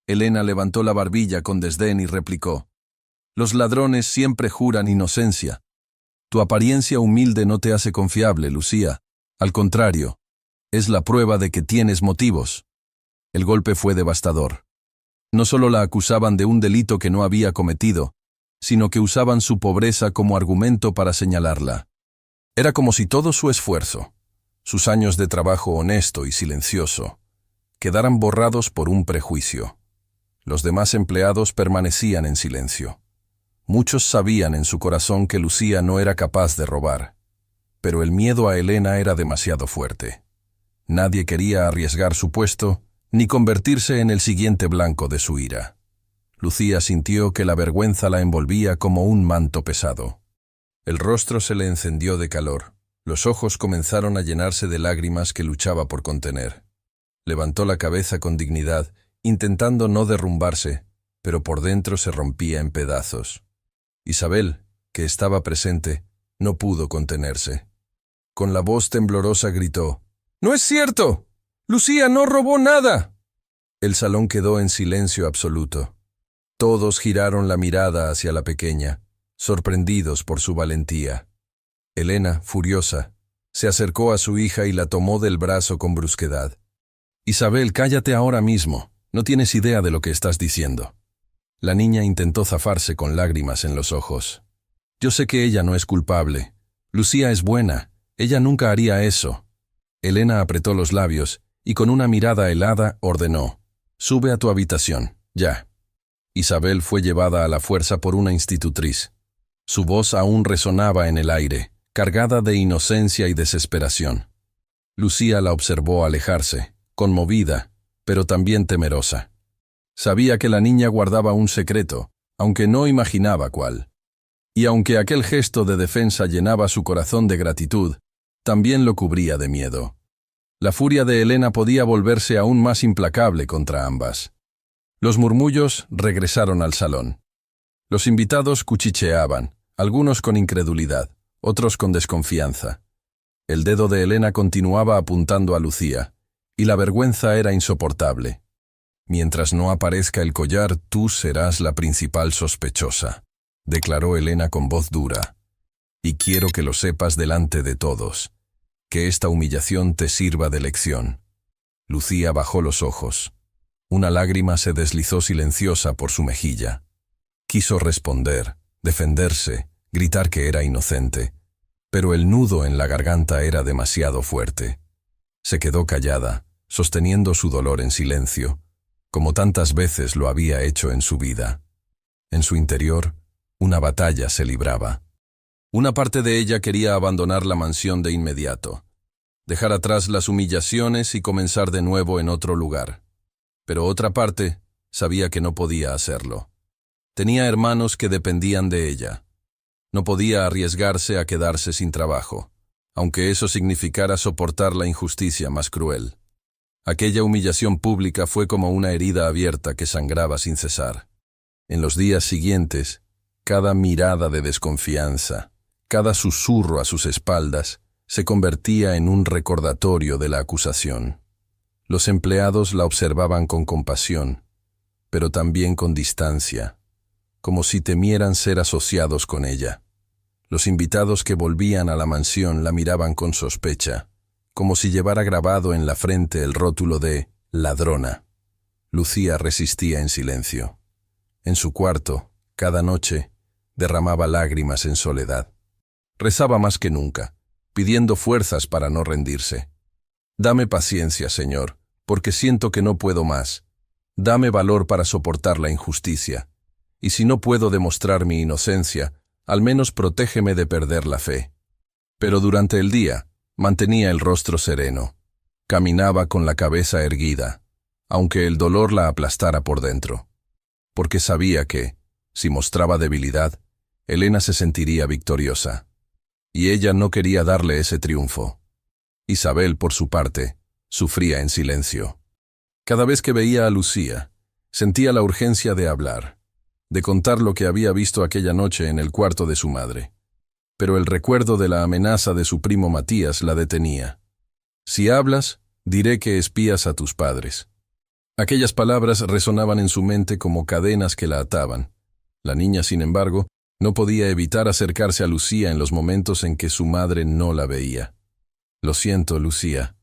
Elena levantó la barbilla con desdén y replicó: «Los ladrones siempre juran inocencia. Tu apariencia humilde no te hace confiable, Lucía. Al contrario, es la prueba de que tienes motivos». El golpe fue devastador. No solo la acusaban de un delito que no había cometido, sino que usaban su pobreza como argumento para señalarla. Era como si todo su esfuerzo, sus años de trabajo honesto y silencioso, quedaran borrados por un prejuicio. Los demás empleados permanecían en silencio. Muchos sabían en su corazón que Lucía no era capaz de robar, pero el miedo a Elena era demasiado fuerte. Nadie quería arriesgar su puesto ni convertirse en el siguiente blanco de su ira. Lucía sintió que la vergüenza la envolvía como un manto pesado. El rostro se le encendió de calor. Los ojos comenzaron a llenarse de lágrimas que luchaba por contener. Levantó la cabeza con dignidad, intentando no derrumbarse, pero por dentro se rompía en pedazos. Isabel, que estaba presente, no pudo contenerse. Con la voz temblorosa gritó: «¡No es cierto! ¡Lucía no robó nada!». El salón quedó en silencio absoluto. Todos giraron la mirada hacia la pequeña, sorprendidos por su valentía. Elena, furiosa, se acercó a su hija y la tomó del brazo con brusquedad. «Isabel, cállate ahora mismo. No tienes idea de lo que estás diciendo». La niña intentó zafarse con lágrimas en los ojos. «Yo sé que ella no es culpable. Lucía es buena. Ella nunca haría eso». Elena apretó los labios y con una mirada helada ordenó: «Sube a tu habitación, ya». Isabel fue llevada a la fuerza por una institutriz. Su voz aún resonaba en el aire, cargada de inocencia y desesperación. Lucía la observó alejarse, conmovida, pero también temerosa. Sabía que la niña guardaba un secreto, aunque no imaginaba cuál. Y aunque aquel gesto de defensa llenaba su corazón de gratitud, también lo cubría de miedo. La furia de Elena podía volverse aún más implacable contra ambas. Los murmullos regresaron al salón. Los invitados cuchicheaban, algunos con incredulidad, otros con desconfianza. El dedo de Elena continuaba apuntando a Lucía, y la vergüenza era insoportable. «Mientras no aparezca el collar, tú serás la principal sospechosa», declaró Elena con voz dura. «Y quiero que lo sepas delante de todos, que esta humillación te sirva de lección». Lucía bajó los ojos. Una lágrima se deslizó silenciosa por su mejilla. Quiso responder, defenderse, gritar que era inocente, pero el nudo en la garganta era demasiado fuerte. Se quedó callada, sosteniendo su dolor en silencio, como tantas veces lo había hecho en su vida. En su interior, una batalla se libraba. Una parte de ella quería abandonar la mansión de inmediato, dejar atrás las humillaciones y comenzar de nuevo en otro lugar. Pero otra parte sabía que no podía hacerlo. Tenía hermanos que dependían de ella. No podía arriesgarse a quedarse sin trabajo, aunque eso significara soportar la injusticia más cruel. Aquella humillación pública fue como una herida abierta que sangraba sin cesar. En los días siguientes, cada mirada de desconfianza, cada susurro a sus espaldas, se convertía en un recordatorio de la acusación. Los empleados la observaban con compasión, pero también con distancia, como si temieran ser asociados con ella. Los invitados que volvían a la mansión la miraban con sospecha, como si llevara grabado en la frente el rótulo de «ladrona». Lucía resistía en silencio. En su cuarto, cada noche, derramaba lágrimas en soledad. Rezaba más que nunca, pidiendo fuerzas para no rendirse. «Dame paciencia, Señor, porque siento que no puedo más. Dame valor para soportar la injusticia. Y si no puedo demostrar mi inocencia, al menos protégeme de perder la fe». Pero durante el día, mantenía el rostro sereno. Caminaba con la cabeza erguida, aunque el dolor la aplastara por dentro. Porque sabía que, si mostraba debilidad, Elena se sentiría victoriosa. Y ella no quería darle ese triunfo. Isabel, por su parte, sufría en silencio. Cada vez que veía a Lucía, sentía la urgencia de hablar, de contar lo que había visto aquella noche en el cuarto de su madre. Pero el recuerdo de la amenaza de su primo Matías la detenía. «Si hablas, diré que espías a tus padres». Aquellas palabras resonaban en su mente como cadenas que la ataban. La niña, sin embargo, no podía evitar acercarse a Lucía en los momentos en que su madre no la veía. «Lo siento, Lucía»,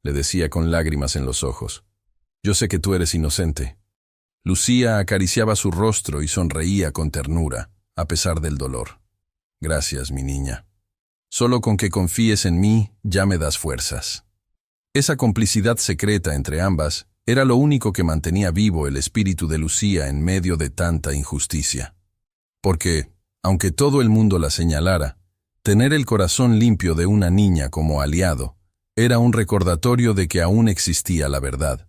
le decía con lágrimas en los ojos. «Yo sé que tú eres inocente». Lucía acariciaba su rostro y sonreía con ternura, a pesar del dolor. «Gracias, mi niña. Solo con que confíes en mí ya me das fuerzas». Esa complicidad secreta entre ambas era lo único que mantenía vivo el espíritu de Lucía en medio de tanta injusticia. Porque, aunque todo el mundo la señalara, tener el corazón limpio de una niña como aliado era un recordatorio de que aún existía la verdad.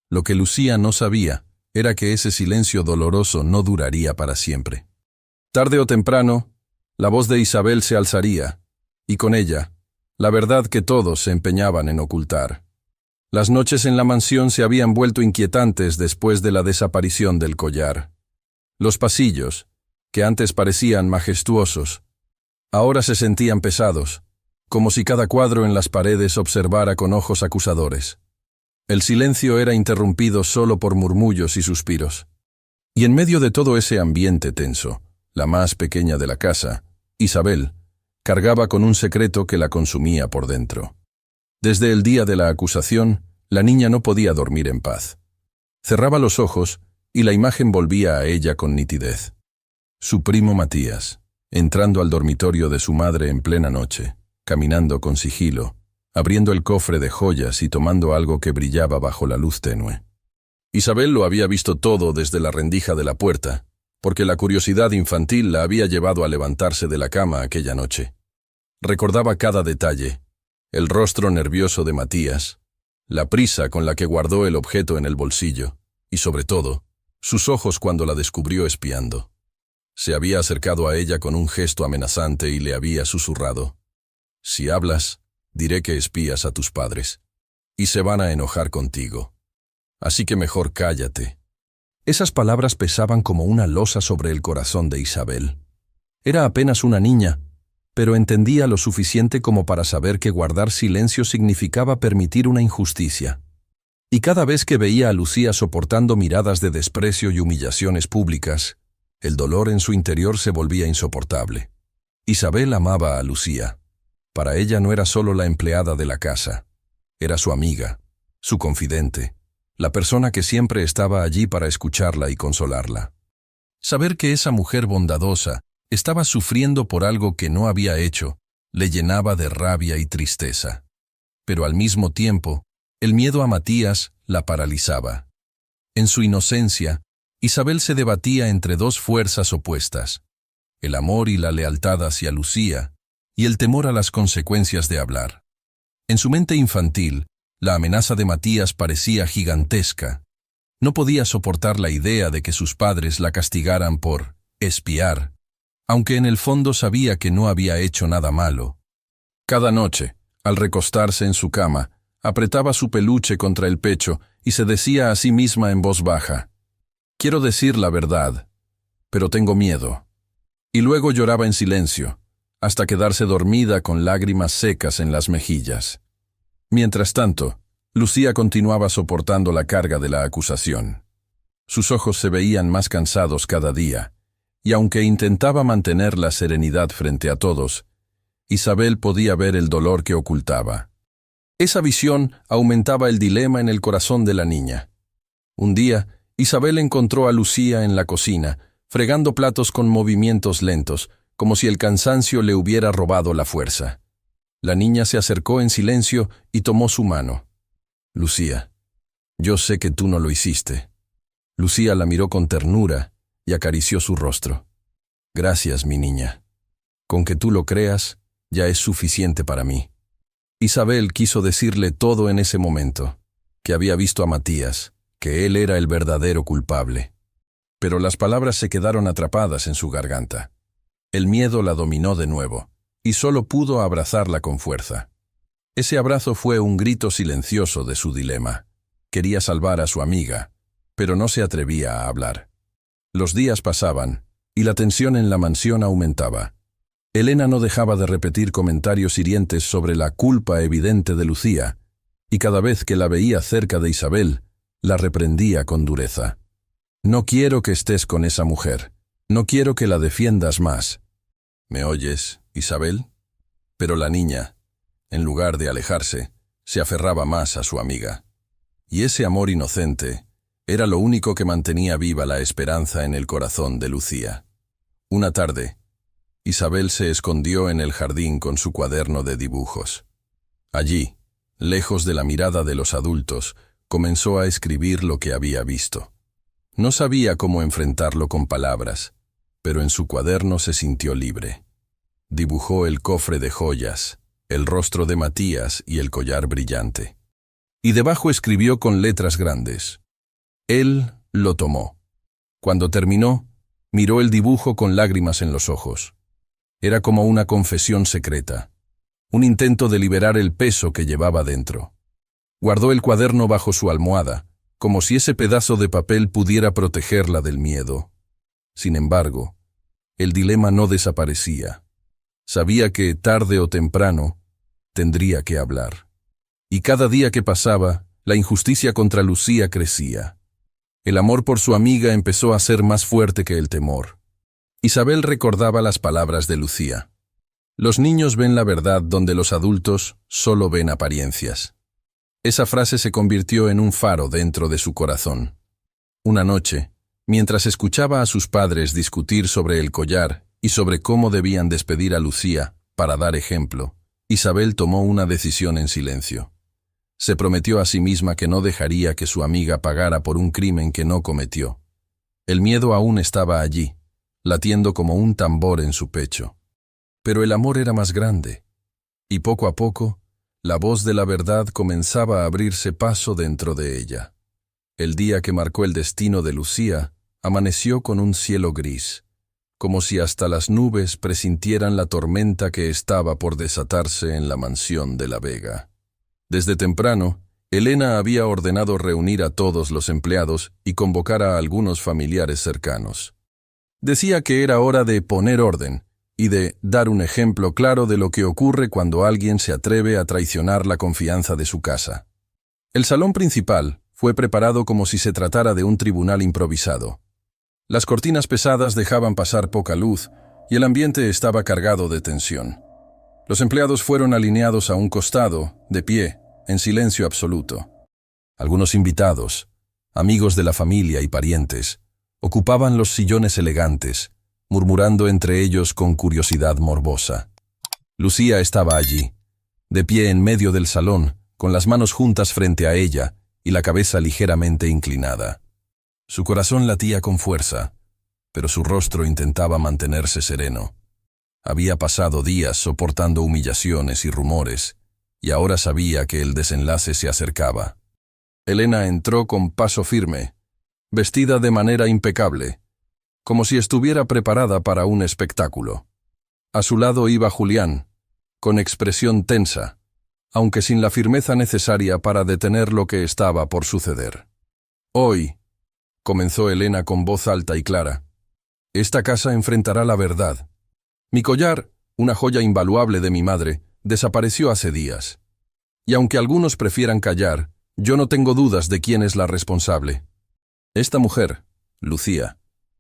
Lo que Lucía no sabía era que ese silencio doloroso no duraría para siempre. Tarde o temprano, la voz de Isabel se alzaría, y con ella, la verdad que todos se empeñaban en ocultar. Las noches en la mansión se habían vuelto inquietantes después de la desaparición del collar. Los pasillos, que antes parecían majestuosos, ahora se sentían pesados, como si cada cuadro en las paredes observara con ojos acusadores. El silencio era interrumpido solo por murmullos y suspiros. Y en medio de todo ese ambiente tenso, la más pequeña de la casa, Isabel, cargaba con un secreto que la consumía por dentro. Desde el día de la acusación, la niña no podía dormir en paz. Cerraba los ojos y la imagen volvía a ella con nitidez. Su primo Matías, entrando al dormitorio de su madre en plena noche, caminando con sigilo, abriendo el cofre de joyas y tomando algo que brillaba bajo la luz tenue. Isabel lo había visto todo desde la rendija de la puerta, porque la curiosidad infantil la había llevado a levantarse de la cama aquella noche. Recordaba cada detalle, el rostro nervioso de Matías, la prisa con la que guardó el objeto en el bolsillo, y sobre todo, sus ojos cuando la descubrió espiando. Se había acercado a ella con un gesto amenazante y le había susurrado: «Si hablas, diré que espías a tus padres, y se van a enojar contigo. Así que mejor cállate». Esas palabras pesaban como una losa sobre el corazón de Isabel. Era apenas una niña, pero entendía lo suficiente como para saber que guardar silencio significaba permitir una injusticia. Y cada vez que veía a Lucía soportando miradas de desprecio y humillaciones públicas, el dolor en su interior se volvía insoportable. Isabel amaba a Lucía. Para ella no era solo la empleada de la casa, era su amiga, su confidente, la persona que siempre estaba allí para escucharla y consolarla. Saber que esa mujer bondadosa estaba sufriendo por algo que no había hecho, le llenaba de rabia y tristeza. Pero al mismo tiempo, el miedo a Matías la paralizaba. En su inocencia, Isabel se debatía entre dos fuerzas opuestas: el amor y la lealtad hacia Lucía, y el temor a las consecuencias de hablar. En su mente infantil, la amenaza de Matías parecía gigantesca. No podía soportar la idea de que sus padres la castigaran por espiar, aunque en el fondo sabía que no había hecho nada malo. Cada noche, al recostarse en su cama, apretaba su peluche contra el pecho y se decía a sí misma en voz baja: «Quiero decir la verdad, pero tengo miedo». Y luego lloraba en silencio, hasta quedarse dormida con lágrimas secas en las mejillas. Mientras tanto, Lucía continuaba soportando la carga de la acusación. Sus ojos se veían más cansados cada día, y aunque intentaba mantener la serenidad frente a todos, Isabel podía ver el dolor que ocultaba. Esa visión aumentaba el dilema en el corazón de la niña. Un día, Isabel encontró a Lucía en la cocina, fregando platos con movimientos lentos, como si el cansancio le hubiera robado la fuerza. La niña se acercó en silencio y tomó su mano. «Lucía, yo sé que tú no lo hiciste». Lucía la miró con ternura y acarició su rostro. «Gracias, mi niña. Con que tú lo creas, ya es suficiente para mí». Isabel quiso decirle todo en ese momento, que había visto a Matías, que él era el verdadero culpable. Pero las palabras se quedaron atrapadas en su garganta. El miedo la dominó de nuevo, y solo pudo abrazarla con fuerza. Ese abrazo fue un grito silencioso de su dilema. Quería salvar a su amiga, pero no se atrevía a hablar. Los días pasaban, y la tensión en la mansión aumentaba. Elena no dejaba de repetir comentarios hirientes sobre la culpa evidente de Lucía, y cada vez que la veía cerca de Isabel, la reprendía con dureza. «No quiero que estés con esa mujer. No quiero que la defiendas más». «¿Me oyes, Isabel?» Pero la niña, en lugar de alejarse, se aferraba más a su amiga. Y ese amor inocente era lo único que mantenía viva la esperanza en el corazón de Lucía. Una tarde, Isabel se escondió en el jardín con su cuaderno de dibujos. Allí, lejos de la mirada de los adultos, comenzó a escribir lo que había visto. No sabía cómo enfrentarlo con palabras, pero en su cuaderno se sintió libre. Dibujó el cofre de joyas, el rostro de Matías y el collar brillante. Y debajo escribió con letras grandes. Él lo tomó. Cuando terminó, miró el dibujo con lágrimas en los ojos. Era como una confesión secreta, un intento de liberar el peso que llevaba dentro. Guardó el cuaderno bajo su almohada, como si ese pedazo de papel pudiera protegerla del miedo. Sin embargo, el dilema no desaparecía. Sabía que, tarde o temprano, tendría que hablar. Y cada día que pasaba, la injusticia contra Lucía crecía. El amor por su amiga empezó a ser más fuerte que el temor. Isabel recordaba las palabras de Lucía. Los niños ven la verdad donde los adultos solo ven apariencias. Esa frase se convirtió en un faro dentro de su corazón. Una noche, mientras escuchaba a sus padres discutir sobre el collar y sobre cómo debían despedir a Lucía, para dar ejemplo, Isabel tomó una decisión en silencio. Se prometió a sí misma que no dejaría que su amiga pagara por un crimen que no cometió. El miedo aún estaba allí, latiendo como un tambor en su pecho. Pero el amor era más grande, y poco a poco, la voz de la verdad comenzaba a abrirse paso dentro de ella. El día que marcó el destino de Lucía, amaneció con un cielo gris, como si hasta las nubes presintieran la tormenta que estaba por desatarse en la mansión de la Vega. Desde temprano, Elena había ordenado reunir a todos los empleados y convocar a algunos familiares cercanos. Decía que era hora de poner orden y de dar un ejemplo claro de lo que ocurre cuando alguien se atreve a traicionar la confianza de su casa. El salón principal fue preparado como si se tratara de un tribunal improvisado. Las cortinas pesadas dejaban pasar poca luz y el ambiente estaba cargado de tensión. Los empleados fueron alineados a un costado, de pie, en silencio absoluto. Algunos invitados, amigos de la familia y parientes, ocupaban los sillones elegantes, murmurando entre ellos con curiosidad morbosa. Lucía estaba allí, de pie en medio del salón, con las manos juntas frente a ella y la cabeza ligeramente inclinada. Su corazón latía con fuerza, pero su rostro intentaba mantenerse sereno. Había pasado días soportando humillaciones y rumores, y ahora sabía que el desenlace se acercaba. Elena entró con paso firme, vestida de manera impecable, como si estuviera preparada para un espectáculo. A su lado iba Julián, con expresión tensa, aunque sin la firmeza necesaria para detener lo que estaba por suceder. Hoy, comenzó Elena con voz alta y clara, esta casa enfrentará la verdad. Mi collar, una joya invaluable de mi madre, desapareció hace días. Y aunque algunos prefieran callar, yo no tengo dudas de quién es la responsable. Esta mujer, Lucía,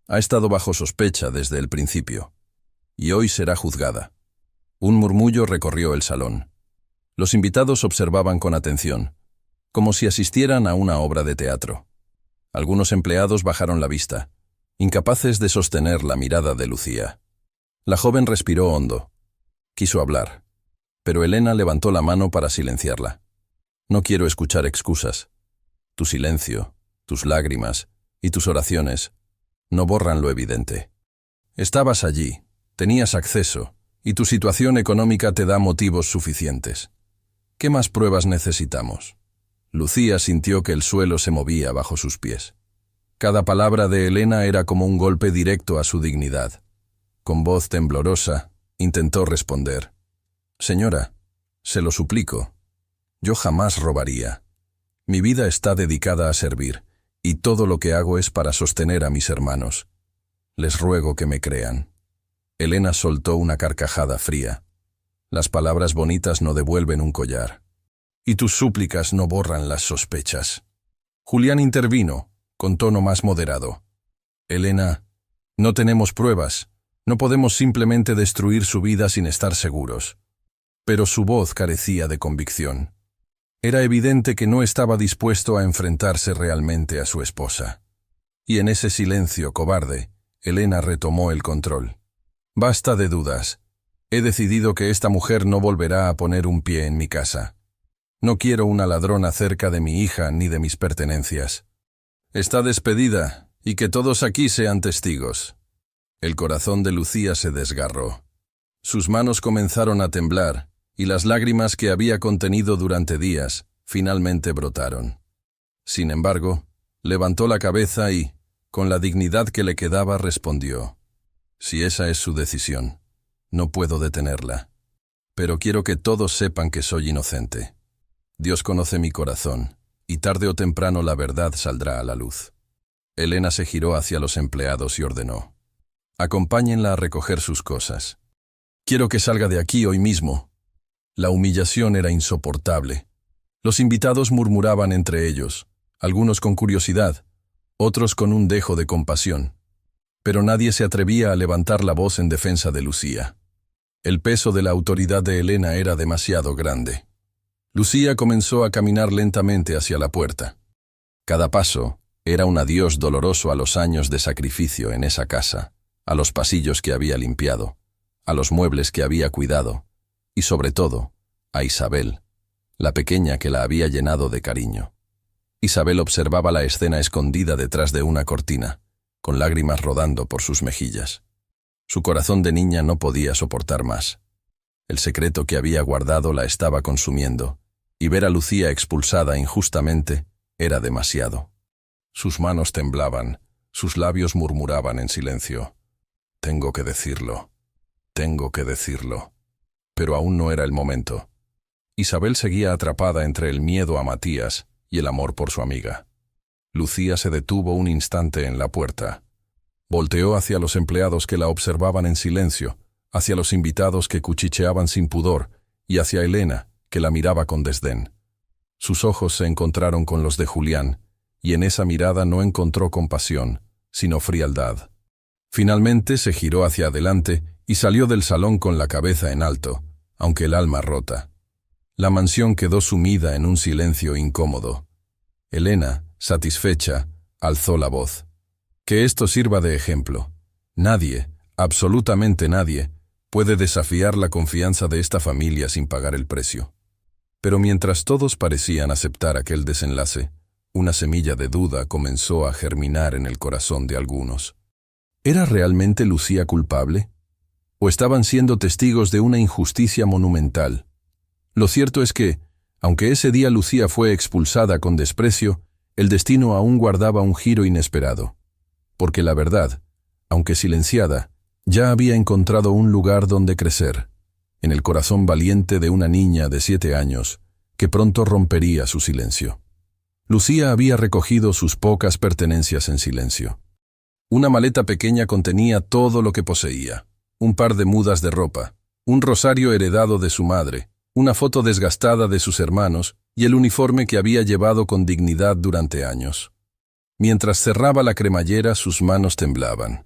ha estado bajo sospecha desde el principio, y hoy será juzgada. Un murmullo recorrió el salón. Los invitados observaban con atención, como si asistieran a una obra de teatro. Algunos empleados bajaron la vista, incapaces de sostener la mirada de Lucía. La joven respiró hondo. Quiso hablar, pero Elena levantó la mano para silenciarla. No quiero escuchar excusas. Tu silencio, tus lágrimas y tus oraciones no borran lo evidente. Estabas allí, tenías acceso, y tu situación económica te da motivos suficientes. ¿Qué más pruebas necesitamos? Lucía sintió que el suelo se movía bajo sus pies. Cada palabra de Elena era como un golpe directo a su dignidad. Con voz temblorosa, intentó responder. Señora, se lo suplico. Yo jamás robaría. Mi vida está dedicada a servir, y todo lo que hago es para sostener a mis hermanos. Les ruego que me crean. Elena soltó una carcajada fría. Las palabras bonitas no devuelven un collar. Y tus súplicas no borran las sospechas. Julián intervino, con tono más moderado. Elena, no tenemos pruebas. No podemos simplemente destruir su vida sin estar seguros. Pero su voz carecía de convicción. Era evidente que no estaba dispuesto a enfrentarse realmente a su esposa. Y en ese silencio cobarde, Elena retomó el control. Basta de dudas. He decidido que esta mujer no volverá a poner un pie en mi casa. No quiero una ladrona cerca de mi hija ni de mis pertenencias. Está despedida, y que todos aquí sean testigos. El corazón de Lucía se desgarró. Sus manos comenzaron a temblar, y las lágrimas que había contenido durante días finalmente brotaron. Sin embargo, levantó la cabeza y, con la dignidad que le quedaba, respondió: «Si esa es su decisión, no puedo detenerla. Pero quiero que todos sepan que soy inocente. Dios conoce mi corazón, y tarde o temprano la verdad saldrá a la luz». Elena se giró hacia los empleados y ordenó: «Acompáñenla a recoger sus cosas. Quiero que salga de aquí hoy mismo». La humillación era insoportable. Los invitados murmuraban entre ellos, algunos con curiosidad, otros con un dejo de compasión. Pero nadie se atrevía a levantar la voz en defensa de Lucía. El peso de la autoridad de Elena era demasiado grande. Lucía comenzó a caminar lentamente hacia la puerta. Cada paso era un adiós doloroso a los años de sacrificio en esa casa, a los pasillos que había limpiado, a los muebles que había cuidado, y sobre todo, a Isabel, la pequeña que la había llenado de cariño. Isabel observaba la escena escondida detrás de una cortina, con lágrimas rodando por sus mejillas. Su corazón de niña no podía soportar más. El secreto que había guardado la estaba consumiendo, y ver a Lucía expulsada injustamente era demasiado. Sus manos temblaban, sus labios murmuraban en silencio: «Tengo que decirlo, tengo que decirlo». Pero aún no era el momento. Isabel seguía atrapada entre el miedo a Matías y el amor por su amiga. Lucía se detuvo un instante en la puerta. Volteó hacia los empleados que la observaban en silencio, hacia los invitados que cuchicheaban sin pudor, y hacia Elena, que la miraba con desdén. Sus ojos se encontraron con los de Julián, y en esa mirada no encontró compasión, sino frialdad. Finalmente se giró hacia adelante y salió del salón con la cabeza en alto, aunque el alma rota. La mansión quedó sumida en un silencio incómodo. Elena, satisfecha, alzó la voz: «Que esto sirva de ejemplo. Nadie, absolutamente nadie, puede desafiar la confianza de esta familia sin pagar el precio». Pero mientras todos parecían aceptar aquel desenlace, una semilla de duda comenzó a germinar en el corazón de algunos. ¿Era realmente Lucía culpable? ¿O estaban siendo testigos de una injusticia monumental? Lo cierto es que, aunque ese día Lucía fue expulsada con desprecio, el destino aún guardaba un giro inesperado. Porque la verdad, aunque silenciada, ya había encontrado un lugar donde crecer, en el corazón valiente de una niña de 7 años, que pronto rompería su silencio. Lucía había recogido sus pocas pertenencias en silencio. Una maleta pequeña contenía todo lo que poseía: un par de mudas de ropa, un rosario heredado de su madre, una foto desgastada de sus hermanos y el uniforme que había llevado con dignidad durante años. Mientras cerraba la cremallera, sus manos temblaban.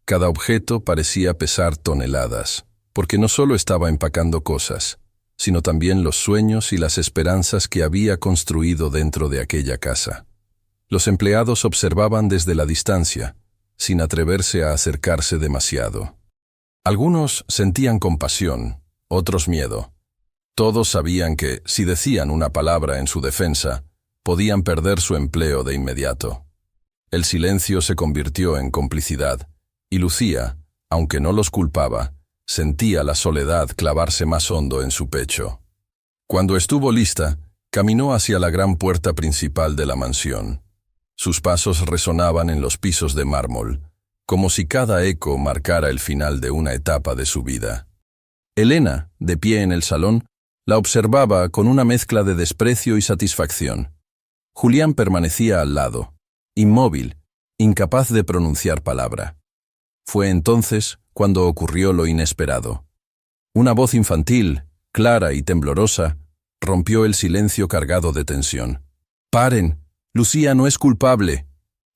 Cada objeto parecía pesar toneladas, porque no solo estaba empacando cosas, sino también los sueños y las esperanzas que había construido dentro de aquella casa. Los empleados observaban desde la distancia, sin atreverse a acercarse demasiado. Algunos sentían compasión, otros miedo. Todos sabían que, si decían una palabra en su defensa, podían perder su empleo de inmediato. El silencio se convirtió en complicidad, y Lucía, aunque no los culpaba, sentía la soledad clavarse más hondo en su pecho. Cuando estuvo lista, caminó hacia la gran puerta principal de la mansión. Sus pasos resonaban en los pisos de mármol, como si cada eco marcara el final de una etapa de su vida. Elena, de pie en el salón, la observaba con una mezcla de desprecio y satisfacción. Julián permanecía al lado, inmóvil, incapaz de pronunciar palabra. Fue entonces cuando ocurrió lo inesperado. Una voz infantil, clara y temblorosa, rompió el silencio cargado de tensión. «¡Paren! Lucía no es culpable».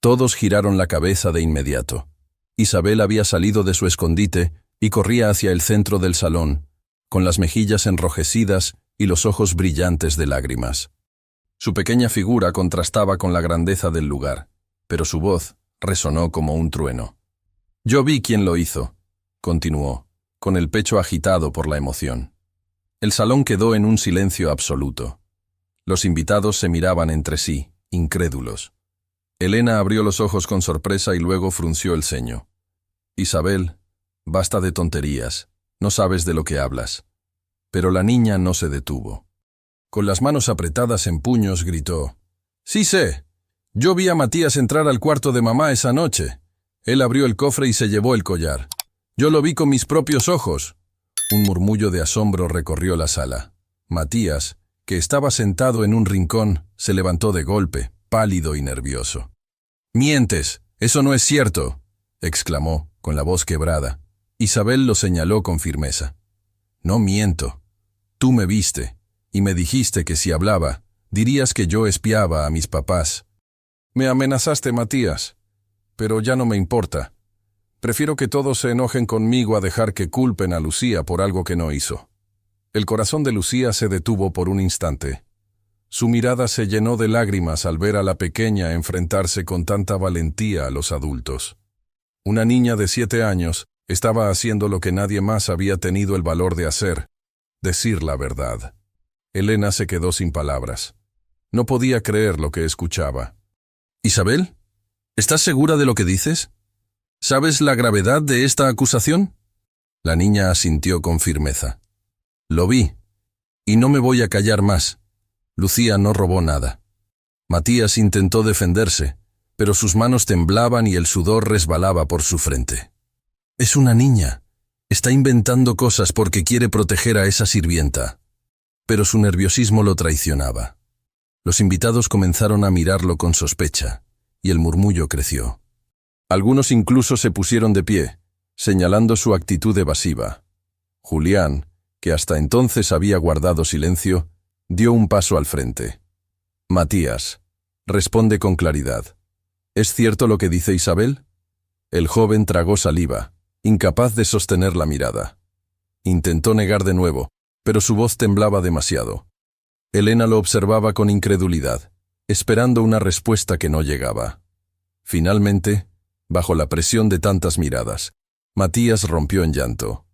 Todos giraron la cabeza de inmediato. Isabel había salido de su escondite y corría hacia el centro del salón, con las mejillas enrojecidas y los ojos brillantes de lágrimas. Su pequeña figura contrastaba con la grandeza del lugar, pero su voz resonó como un trueno. «Yo vi quién lo hizo», continuó, con el pecho agitado por la emoción. El salón quedó en un silencio absoluto. Los invitados se miraban entre sí, incrédulos. Elena abrió los ojos con sorpresa y luego frunció el ceño. Isabel, basta de tonterías, no sabes de lo que hablas. Pero la niña no se detuvo. Con las manos apretadas en puños gritó: «Sí sé. Yo vi a Matías entrar al cuarto de mamá esa noche. Él abrió el cofre y se llevó el collar. Yo lo vi con mis propios ojos». Un murmullo de asombro recorrió la sala. Matías, que estaba sentado en un rincón, se levantó de golpe, pálido y nervioso. «¡Mientes! ¡Eso no es cierto!», exclamó, con la voz quebrada. Isabel lo señaló con firmeza. «No miento. Tú me viste, y me dijiste que si hablaba, dirías que yo espiaba a mis papás. Me amenazaste, Matías, pero ya no me importa. Prefiero que todos se enojen conmigo a dejar que culpen a Lucía por algo que no hizo». El corazón de Lucía se detuvo por un instante. Su mirada se llenó de lágrimas al ver a la pequeña enfrentarse con tanta valentía a los adultos. Una niña de 7 años estaba haciendo lo que nadie más había tenido el valor de hacer: decir la verdad. Elena se quedó sin palabras. No podía creer lo que escuchaba. «¿Isabel? ¿Estás segura de lo que dices? ¿Sabes la gravedad de esta acusación?». La niña asintió con firmeza. «Lo vi, y no me voy a callar más. Lucía no robó nada». Matías intentó defenderse, pero sus manos temblaban y el sudor resbalaba por su frente. «Es una niña. Está inventando cosas porque quiere proteger a esa sirvienta». Pero su nerviosismo lo traicionaba. Los invitados comenzaron a mirarlo con sospecha, y el murmullo creció. Algunos incluso se pusieron de pie, señalando su actitud evasiva. Julián, que hasta entonces había guardado silencio, dio un paso al frente. «Matías, responde con claridad. ¿Es cierto lo que dice Isabel?». El joven tragó saliva, incapaz de sostener la mirada. Intentó negar de nuevo, pero su voz temblaba demasiado. Elena lo observaba con incredulidad, esperando una respuesta que no llegaba. Finalmente, bajo la presión de tantas miradas, Matías rompió en llanto.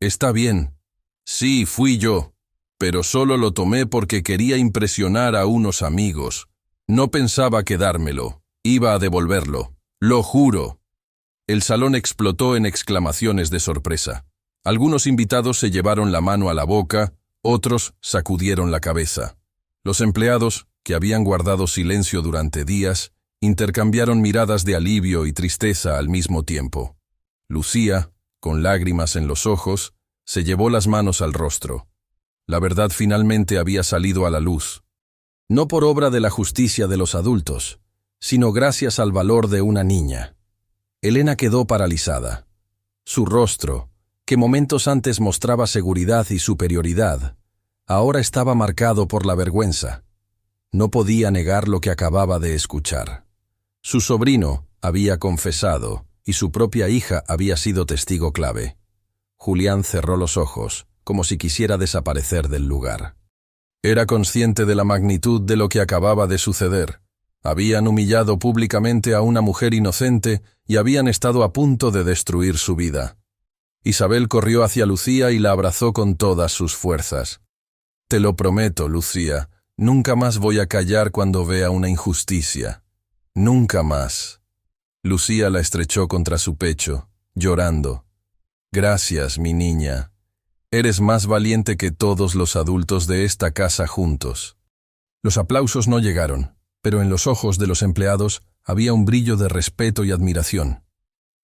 «Está bien. Sí, fui yo, pero solo lo tomé porque quería impresionar a unos amigos. No pensaba quedármelo, iba a devolverlo, lo juro». El salón explotó en exclamaciones de sorpresa. Algunos invitados se llevaron la mano a la boca, otros sacudieron la cabeza. Los empleados, que habían guardado silencio durante días, intercambiaron miradas de alivio y tristeza al mismo tiempo. Lucía, con lágrimas en los ojos, se llevó las manos al rostro. La verdad finalmente había salido a la luz. No por obra de la justicia de los adultos, sino gracias al valor de una niña. Elena quedó paralizada. Su rostro, que momentos antes mostraba seguridad y superioridad, ahora estaba marcado por la vergüenza. No podía negar lo que acababa de escuchar. Su sobrino había confesado y su propia hija había sido testigo clave. Julián cerró los ojos, como si quisiera desaparecer del lugar. Era consciente de la magnitud de lo que acababa de suceder. Habían humillado públicamente a una mujer inocente y habían estado a punto de destruir su vida. Isabel corrió hacia Lucía y la abrazó con todas sus fuerzas. «Te lo prometo, Lucía, nunca más voy a callar cuando vea una injusticia. Nunca más». Lucía la estrechó contra su pecho, llorando. «Gracias, mi niña. Eres más valiente que todos los adultos de esta casa juntos». Los aplausos no llegaron, pero en los ojos de los empleados había un brillo de respeto y admiración.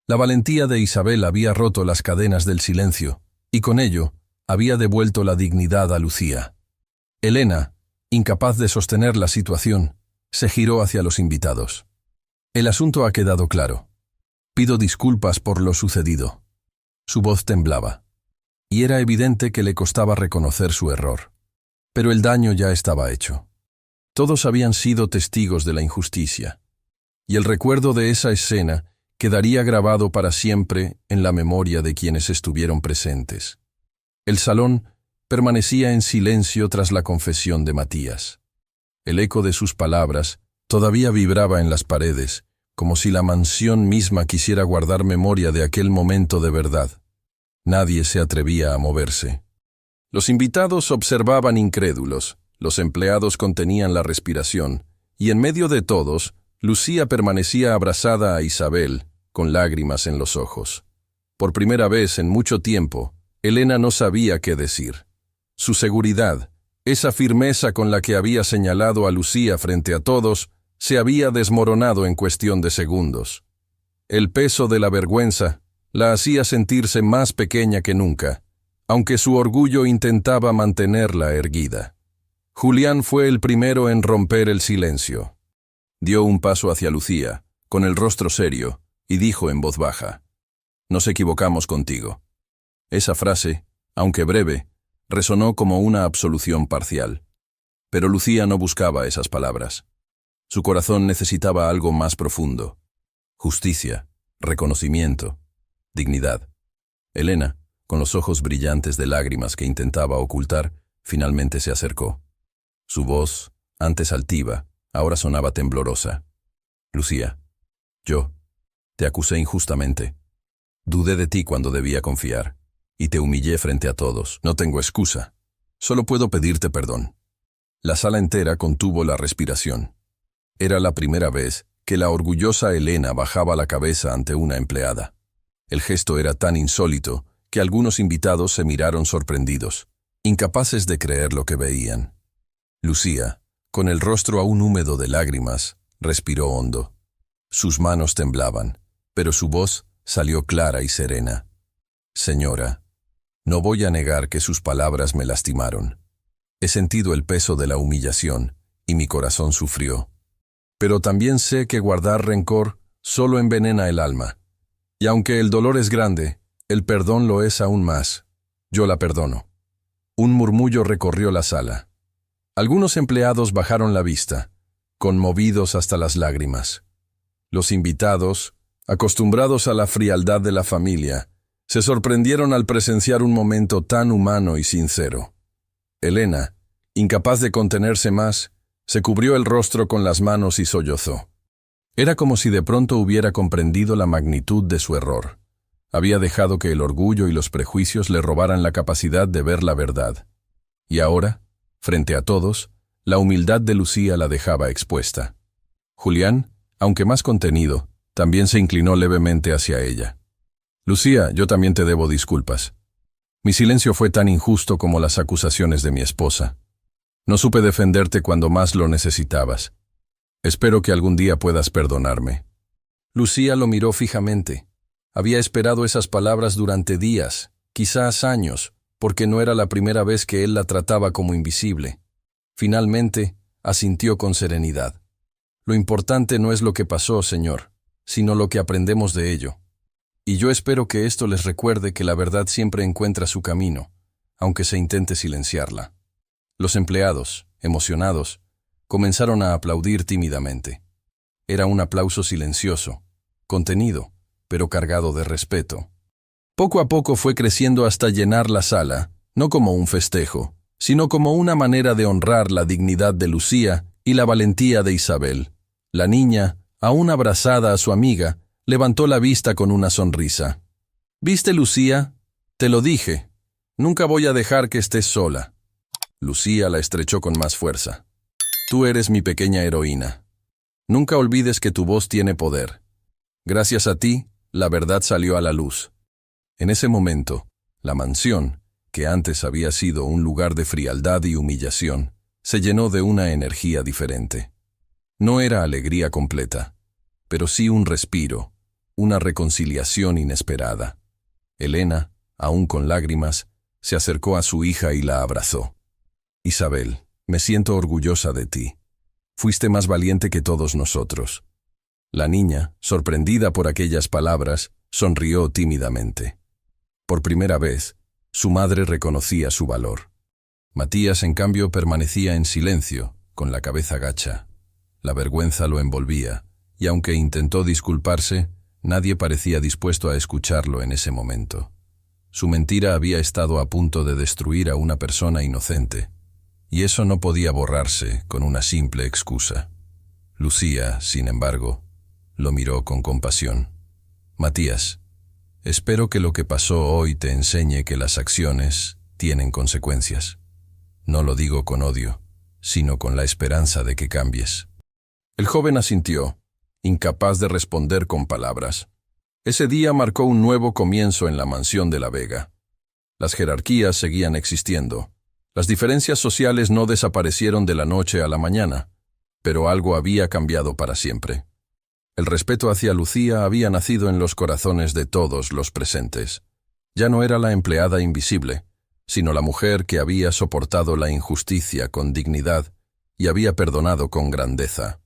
La valentía de Isabel había roto las cadenas del silencio, y con ello había devuelto la dignidad a Lucía. Elena, incapaz de sostener la situación, se giró hacia los invitados. «El asunto ha quedado claro. Pido disculpas por lo sucedido». Su voz temblaba, y era evidente que le costaba reconocer su error. Pero el daño ya estaba hecho. Todos habían sido testigos de la injusticia, y el recuerdo de esa escena quedaría grabado para siempre en la memoria de quienes estuvieron presentes. El salón permanecía en silencio tras la confesión de Matías. El eco de sus palabras todavía vibraba en las paredes, como si la mansión misma quisiera guardar memoria de aquel momento de verdad. Nadie se atrevía a moverse. Los invitados observaban incrédulos, Los empleados contenían la respiración, y en medio de todos, Lucía permanecía abrazada a Isabel, con lágrimas en los ojos. Por primera vez en mucho tiempo, Elena no sabía qué decir. Su seguridad, esa firmeza con la que había señalado a Lucía frente a todos, se había desmoronado en cuestión de segundos. El peso de la vergüenza la hacía sentirse más pequeña que nunca, aunque su orgullo intentaba mantenerla erguida. Julián fue el primero en romper el silencio. Dio un paso hacia Lucía, con el rostro serio, y dijo en voz baja: «Nos equivocamos contigo». Esa frase, aunque breve, resonó como una absolución parcial. Pero Lucía no buscaba esas palabras. Su corazón necesitaba algo más profundo: justicia, reconocimiento, dignidad. Elena, con los ojos brillantes de lágrimas que intentaba ocultar, finalmente se acercó. Su voz, antes altiva, ahora sonaba temblorosa. «Lucía, yo te acusé injustamente. Dudé de ti cuando debía confiar, y te humillé frente a todos. No tengo excusa. Solo puedo pedirte perdón». La sala entera contuvo la respiración. Era la primera vez que la orgullosa Elena bajaba la cabeza ante una empleada. El gesto era tan insólito que algunos invitados se miraron sorprendidos, incapaces de creer lo que veían. Lucía, con el rostro aún húmedo de lágrimas, respiró hondo. Sus manos temblaban, pero su voz salió clara y serena. «Señora, no voy a negar que sus palabras me lastimaron. He sentido el peso de la humillación y mi corazón sufrió. Pero también sé que guardar rencor solo envenena el alma. Y aunque el dolor es grande, el perdón lo es aún más. Yo la perdono». Un murmullo recorrió la sala. Algunos empleados bajaron la vista, conmovidos hasta las lágrimas. Los invitados, acostumbrados a la frialdad de la familia, se sorprendieron al presenciar un momento tan humano y sincero. Elena, incapaz de contenerse más, se cubrió el rostro con las manos y sollozó. Era como si de pronto hubiera comprendido la magnitud de su error. Había dejado que el orgullo y los prejuicios le robaran la capacidad de ver la verdad. Y ahora, frente a todos, la humildad de Lucía la dejaba expuesta. Julián, aunque más contenido, también se inclinó levemente hacia ella. «Lucía, yo también te debo disculpas. Mi silencio fue tan injusto como las acusaciones de mi esposa. No supe defenderte cuando más lo necesitabas. Espero que algún día puedas perdonarme». Lucía lo miró fijamente. Había esperado esas palabras durante días, quizás años, porque no era la primera vez que él la trataba como invisible. Finalmente, asintió con serenidad. «Lo importante no es lo que pasó, señor, sino lo que aprendemos de ello. Y yo espero que esto les recuerde que la verdad siempre encuentra su camino, aunque se intente silenciarla». Los empleados, emocionados, comenzaron a aplaudir tímidamente. Era un aplauso silencioso, contenido, pero cargado de respeto. Poco a poco fue creciendo hasta llenar la sala, no como un festejo, sino como una manera de honrar la dignidad de Lucía y la valentía de Isabel. La niña, aún abrazada a su amiga, levantó la vista con una sonrisa. «¿Viste, Lucía? Te lo dije. Nunca voy a dejar que estés sola». Lucía la estrechó con más fuerza. «Tú eres mi pequeña heroína. Nunca olvides que tu voz tiene poder. Gracias a ti, la verdad salió a la luz». En ese momento, la mansión, que antes había sido un lugar de frialdad y humillación, se llenó de una energía diferente. No era alegría completa, pero sí un respiro, una reconciliación inesperada. Elena, aún con lágrimas, se acercó a su hija y la abrazó. «Isabel, me siento orgullosa de ti. Fuiste más valiente que todos nosotros». La niña, sorprendida por aquellas palabras, sonrió tímidamente. Por primera vez, su madre reconocía su valor. Matías, en cambio, permanecía en silencio, con la cabeza gacha. La vergüenza lo envolvía, y aunque intentó disculparse, nadie parecía dispuesto a escucharlo en ese momento. Su mentira había estado a punto de destruir a una persona inocente, y eso no podía borrarse con una simple excusa. Lucía, sin embargo, lo miró con compasión. «Matías, espero que lo que pasó hoy te enseñe que las acciones tienen consecuencias. No lo digo con odio, sino con la esperanza de que cambies. El joven asintió, incapaz de responder con palabras. Ese día marcó un nuevo comienzo en la mansión de la Vega. Las jerarquías seguían existiendo. Las diferencias sociales no desaparecieron de la noche a la mañana, pero algo había cambiado para siempre. El respeto hacia Lucía había nacido en los corazones de todos los presentes. Ya no era la empleada invisible, sino la mujer que había soportado la injusticia con dignidad y había perdonado con grandeza.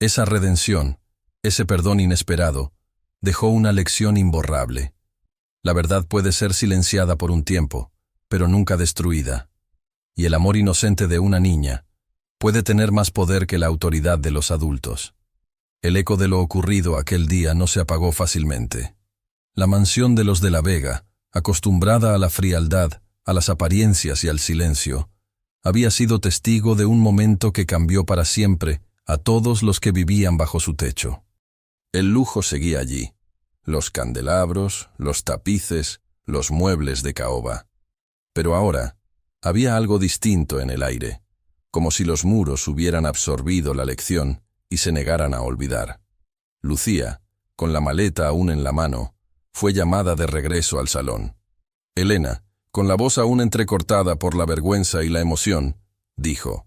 Esa redención, ese perdón inesperado, dejó una lección imborrable. La verdad puede ser silenciada por un tiempo, pero nunca destruida. Y el amor inocente de una niña puede tener más poder que la autoridad de los adultos. El eco de lo ocurrido aquel día no se apagó fácilmente. La mansión de los de la Vega, acostumbrada a la frialdad, a las apariencias y al silencio, había sido testigo de un momento que cambió para siempre a todos los que vivían bajo su techo. El lujo seguía allí. Los candelabros, los tapices, los muebles de caoba. Pero ahora había algo distinto en el aire, como si los muros hubieran absorbido la lección y se negaran a olvidar. Lucía, con la maleta aún en la mano, fue llamada de regreso al salón. Elena, con la voz aún entrecortada por la vergüenza y la emoción, dijo: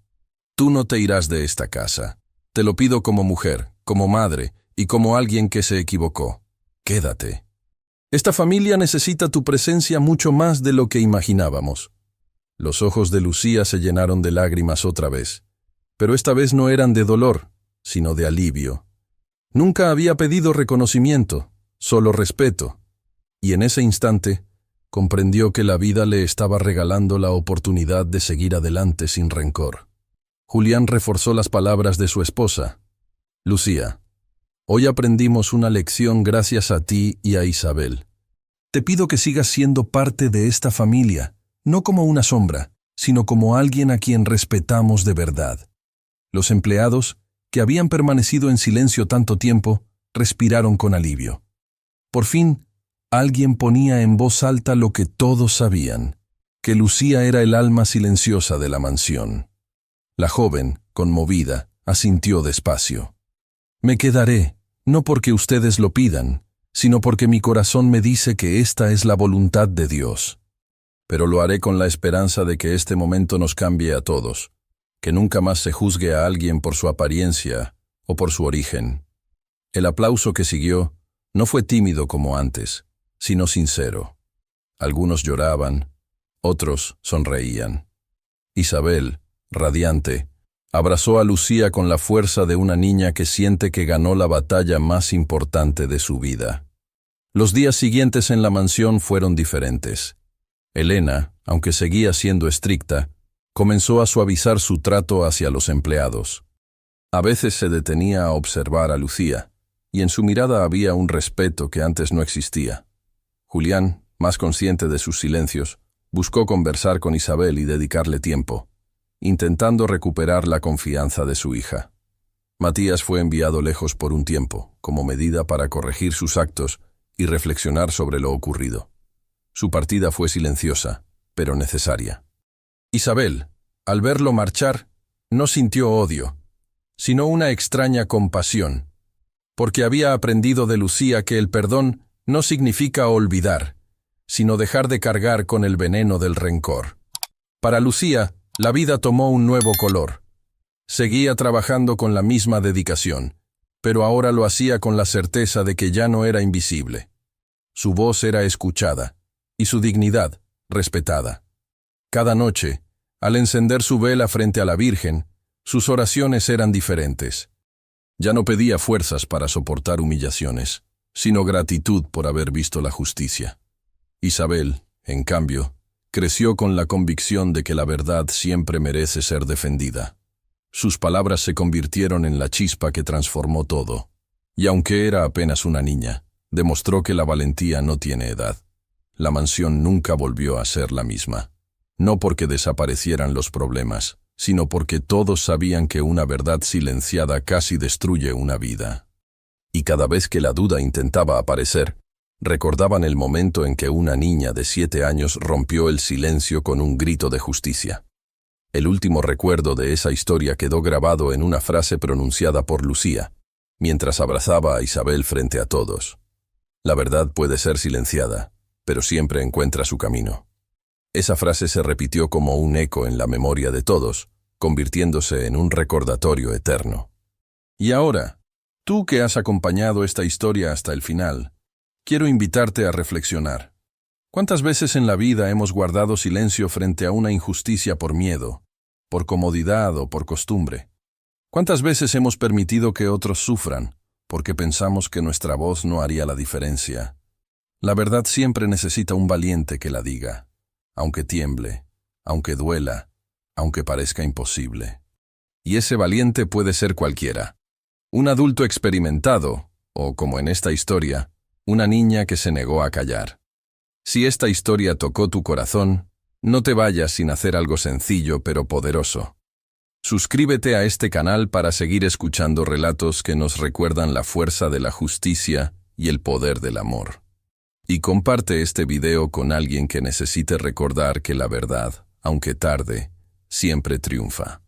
«Tú no te irás de esta casa. Te lo pido como mujer, como madre y como alguien que se equivocó. Quédate. Esta familia necesita tu presencia mucho más de lo que imaginábamos». Los ojos de Lucía se llenaron de lágrimas otra vez, pero esta vez no eran de dolor, sino de alivio. Nunca había pedido reconocimiento, solo respeto, y en ese instante comprendió que la vida le estaba regalando la oportunidad de seguir adelante sin rencor. Julián reforzó las palabras de su esposa. «Lucía, hoy aprendimos una lección gracias a ti y a Isabel. Te pido que sigas siendo parte de esta familia, no como una sombra, sino como alguien a quien respetamos de verdad». Los empleados, que habían permanecido en silencio tanto tiempo, respiraron con alivio. Por fin, alguien ponía en voz alta lo que todos sabían, que Lucía era el alma silenciosa de la mansión. La joven, conmovida, asintió despacio. «Me quedaré, no porque ustedes lo pidan, sino porque mi corazón me dice que esta es la voluntad de Dios. Pero lo haré con la esperanza de que este momento nos cambie a todos, que nunca más se juzgue a alguien por su apariencia o por su origen». El aplauso que siguió no fue tímido como antes, sino sincero. Algunos lloraban, otros sonreían. Isabel, radiante, abrazó a Lucía con la fuerza de una niña que siente que ganó la batalla más importante de su vida. Los días siguientes en la mansión fueron diferentes. Elena, aunque seguía siendo estricta, comenzó a suavizar su trato hacia los empleados. A veces se detenía a observar a Lucía, y en su mirada había un respeto que antes no existía. Julián, más consciente de sus silencios, buscó conversar con Isabel y dedicarle tiempo, intentando recuperar la confianza de su hija. Matías fue enviado lejos por un tiempo, como medida para corregir sus actos y reflexionar sobre lo ocurrido. Su partida fue silenciosa, pero necesaria. Isabel, al verlo marchar, no sintió odio, sino una extraña compasión, porque había aprendido de Lucía que el perdón no significa olvidar, sino dejar de cargar con el veneno del rencor. Para Lucía, la vida tomó un nuevo color. Seguía trabajando con la misma dedicación, pero ahora lo hacía con la certeza de que ya no era invisible. Su voz era escuchada, y su dignidad respetada. Cada noche, al encender su vela frente a la Virgen, sus oraciones eran diferentes. Ya no pedía fuerzas para soportar humillaciones, sino gratitud por haber visto la justicia. Isabel, en cambio, creció con la convicción de que la verdad siempre merece ser defendida. Sus palabras se convirtieron en la chispa que transformó todo, y aunque era apenas una niña, demostró que la valentía no tiene edad. La mansión nunca volvió a ser la misma. No porque desaparecieran los problemas, sino porque todos sabían que una verdad silenciada casi destruye una vida. Y cada vez que la duda intentaba aparecer, recordaban el momento en que una niña de 7 años rompió el silencio con un grito de justicia. El último recuerdo de esa historia quedó grabado en una frase pronunciada por Lucía, mientras abrazaba a Isabel frente a todos. La verdad puede ser silenciada, pero siempre encuentra su camino. Esa frase se repitió como un eco en la memoria de todos, convirtiéndose en un recordatorio eterno. Y ahora, tú que has acompañado esta historia hasta el final, quiero invitarte a reflexionar. ¿Cuántas veces en la vida hemos guardado silencio frente a una injusticia por miedo, por comodidad o por costumbre? ¿Cuántas veces hemos permitido que otros sufran, porque pensamos que nuestra voz no haría la diferencia? La verdad siempre necesita un valiente que la diga, aunque tiemble, aunque duela, aunque parezca imposible. Y ese valiente puede ser cualquiera. Un adulto experimentado, o como en esta historia, una niña que se negó a callar. Si esta historia tocó tu corazón, no te vayas sin hacer algo sencillo pero poderoso. Suscríbete a este canal para seguir escuchando relatos que nos recuerdan la fuerza de la justicia y el poder del amor. Y comparte este video con alguien que necesite recordar que la verdad, aunque tarde, siempre triunfa.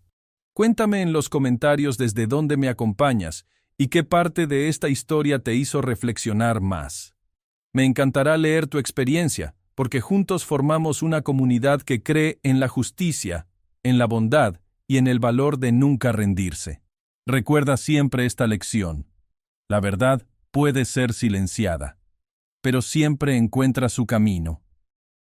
Cuéntame en los comentarios desde dónde me acompañas y qué parte de esta historia te hizo reflexionar más. Me encantará leer tu experiencia, porque juntos formamos una comunidad que cree en la justicia, en la bondad y en el valor de nunca rendirse. Recuerda siempre esta lección. La verdad puede ser silenciada, pero siempre encuentra su camino.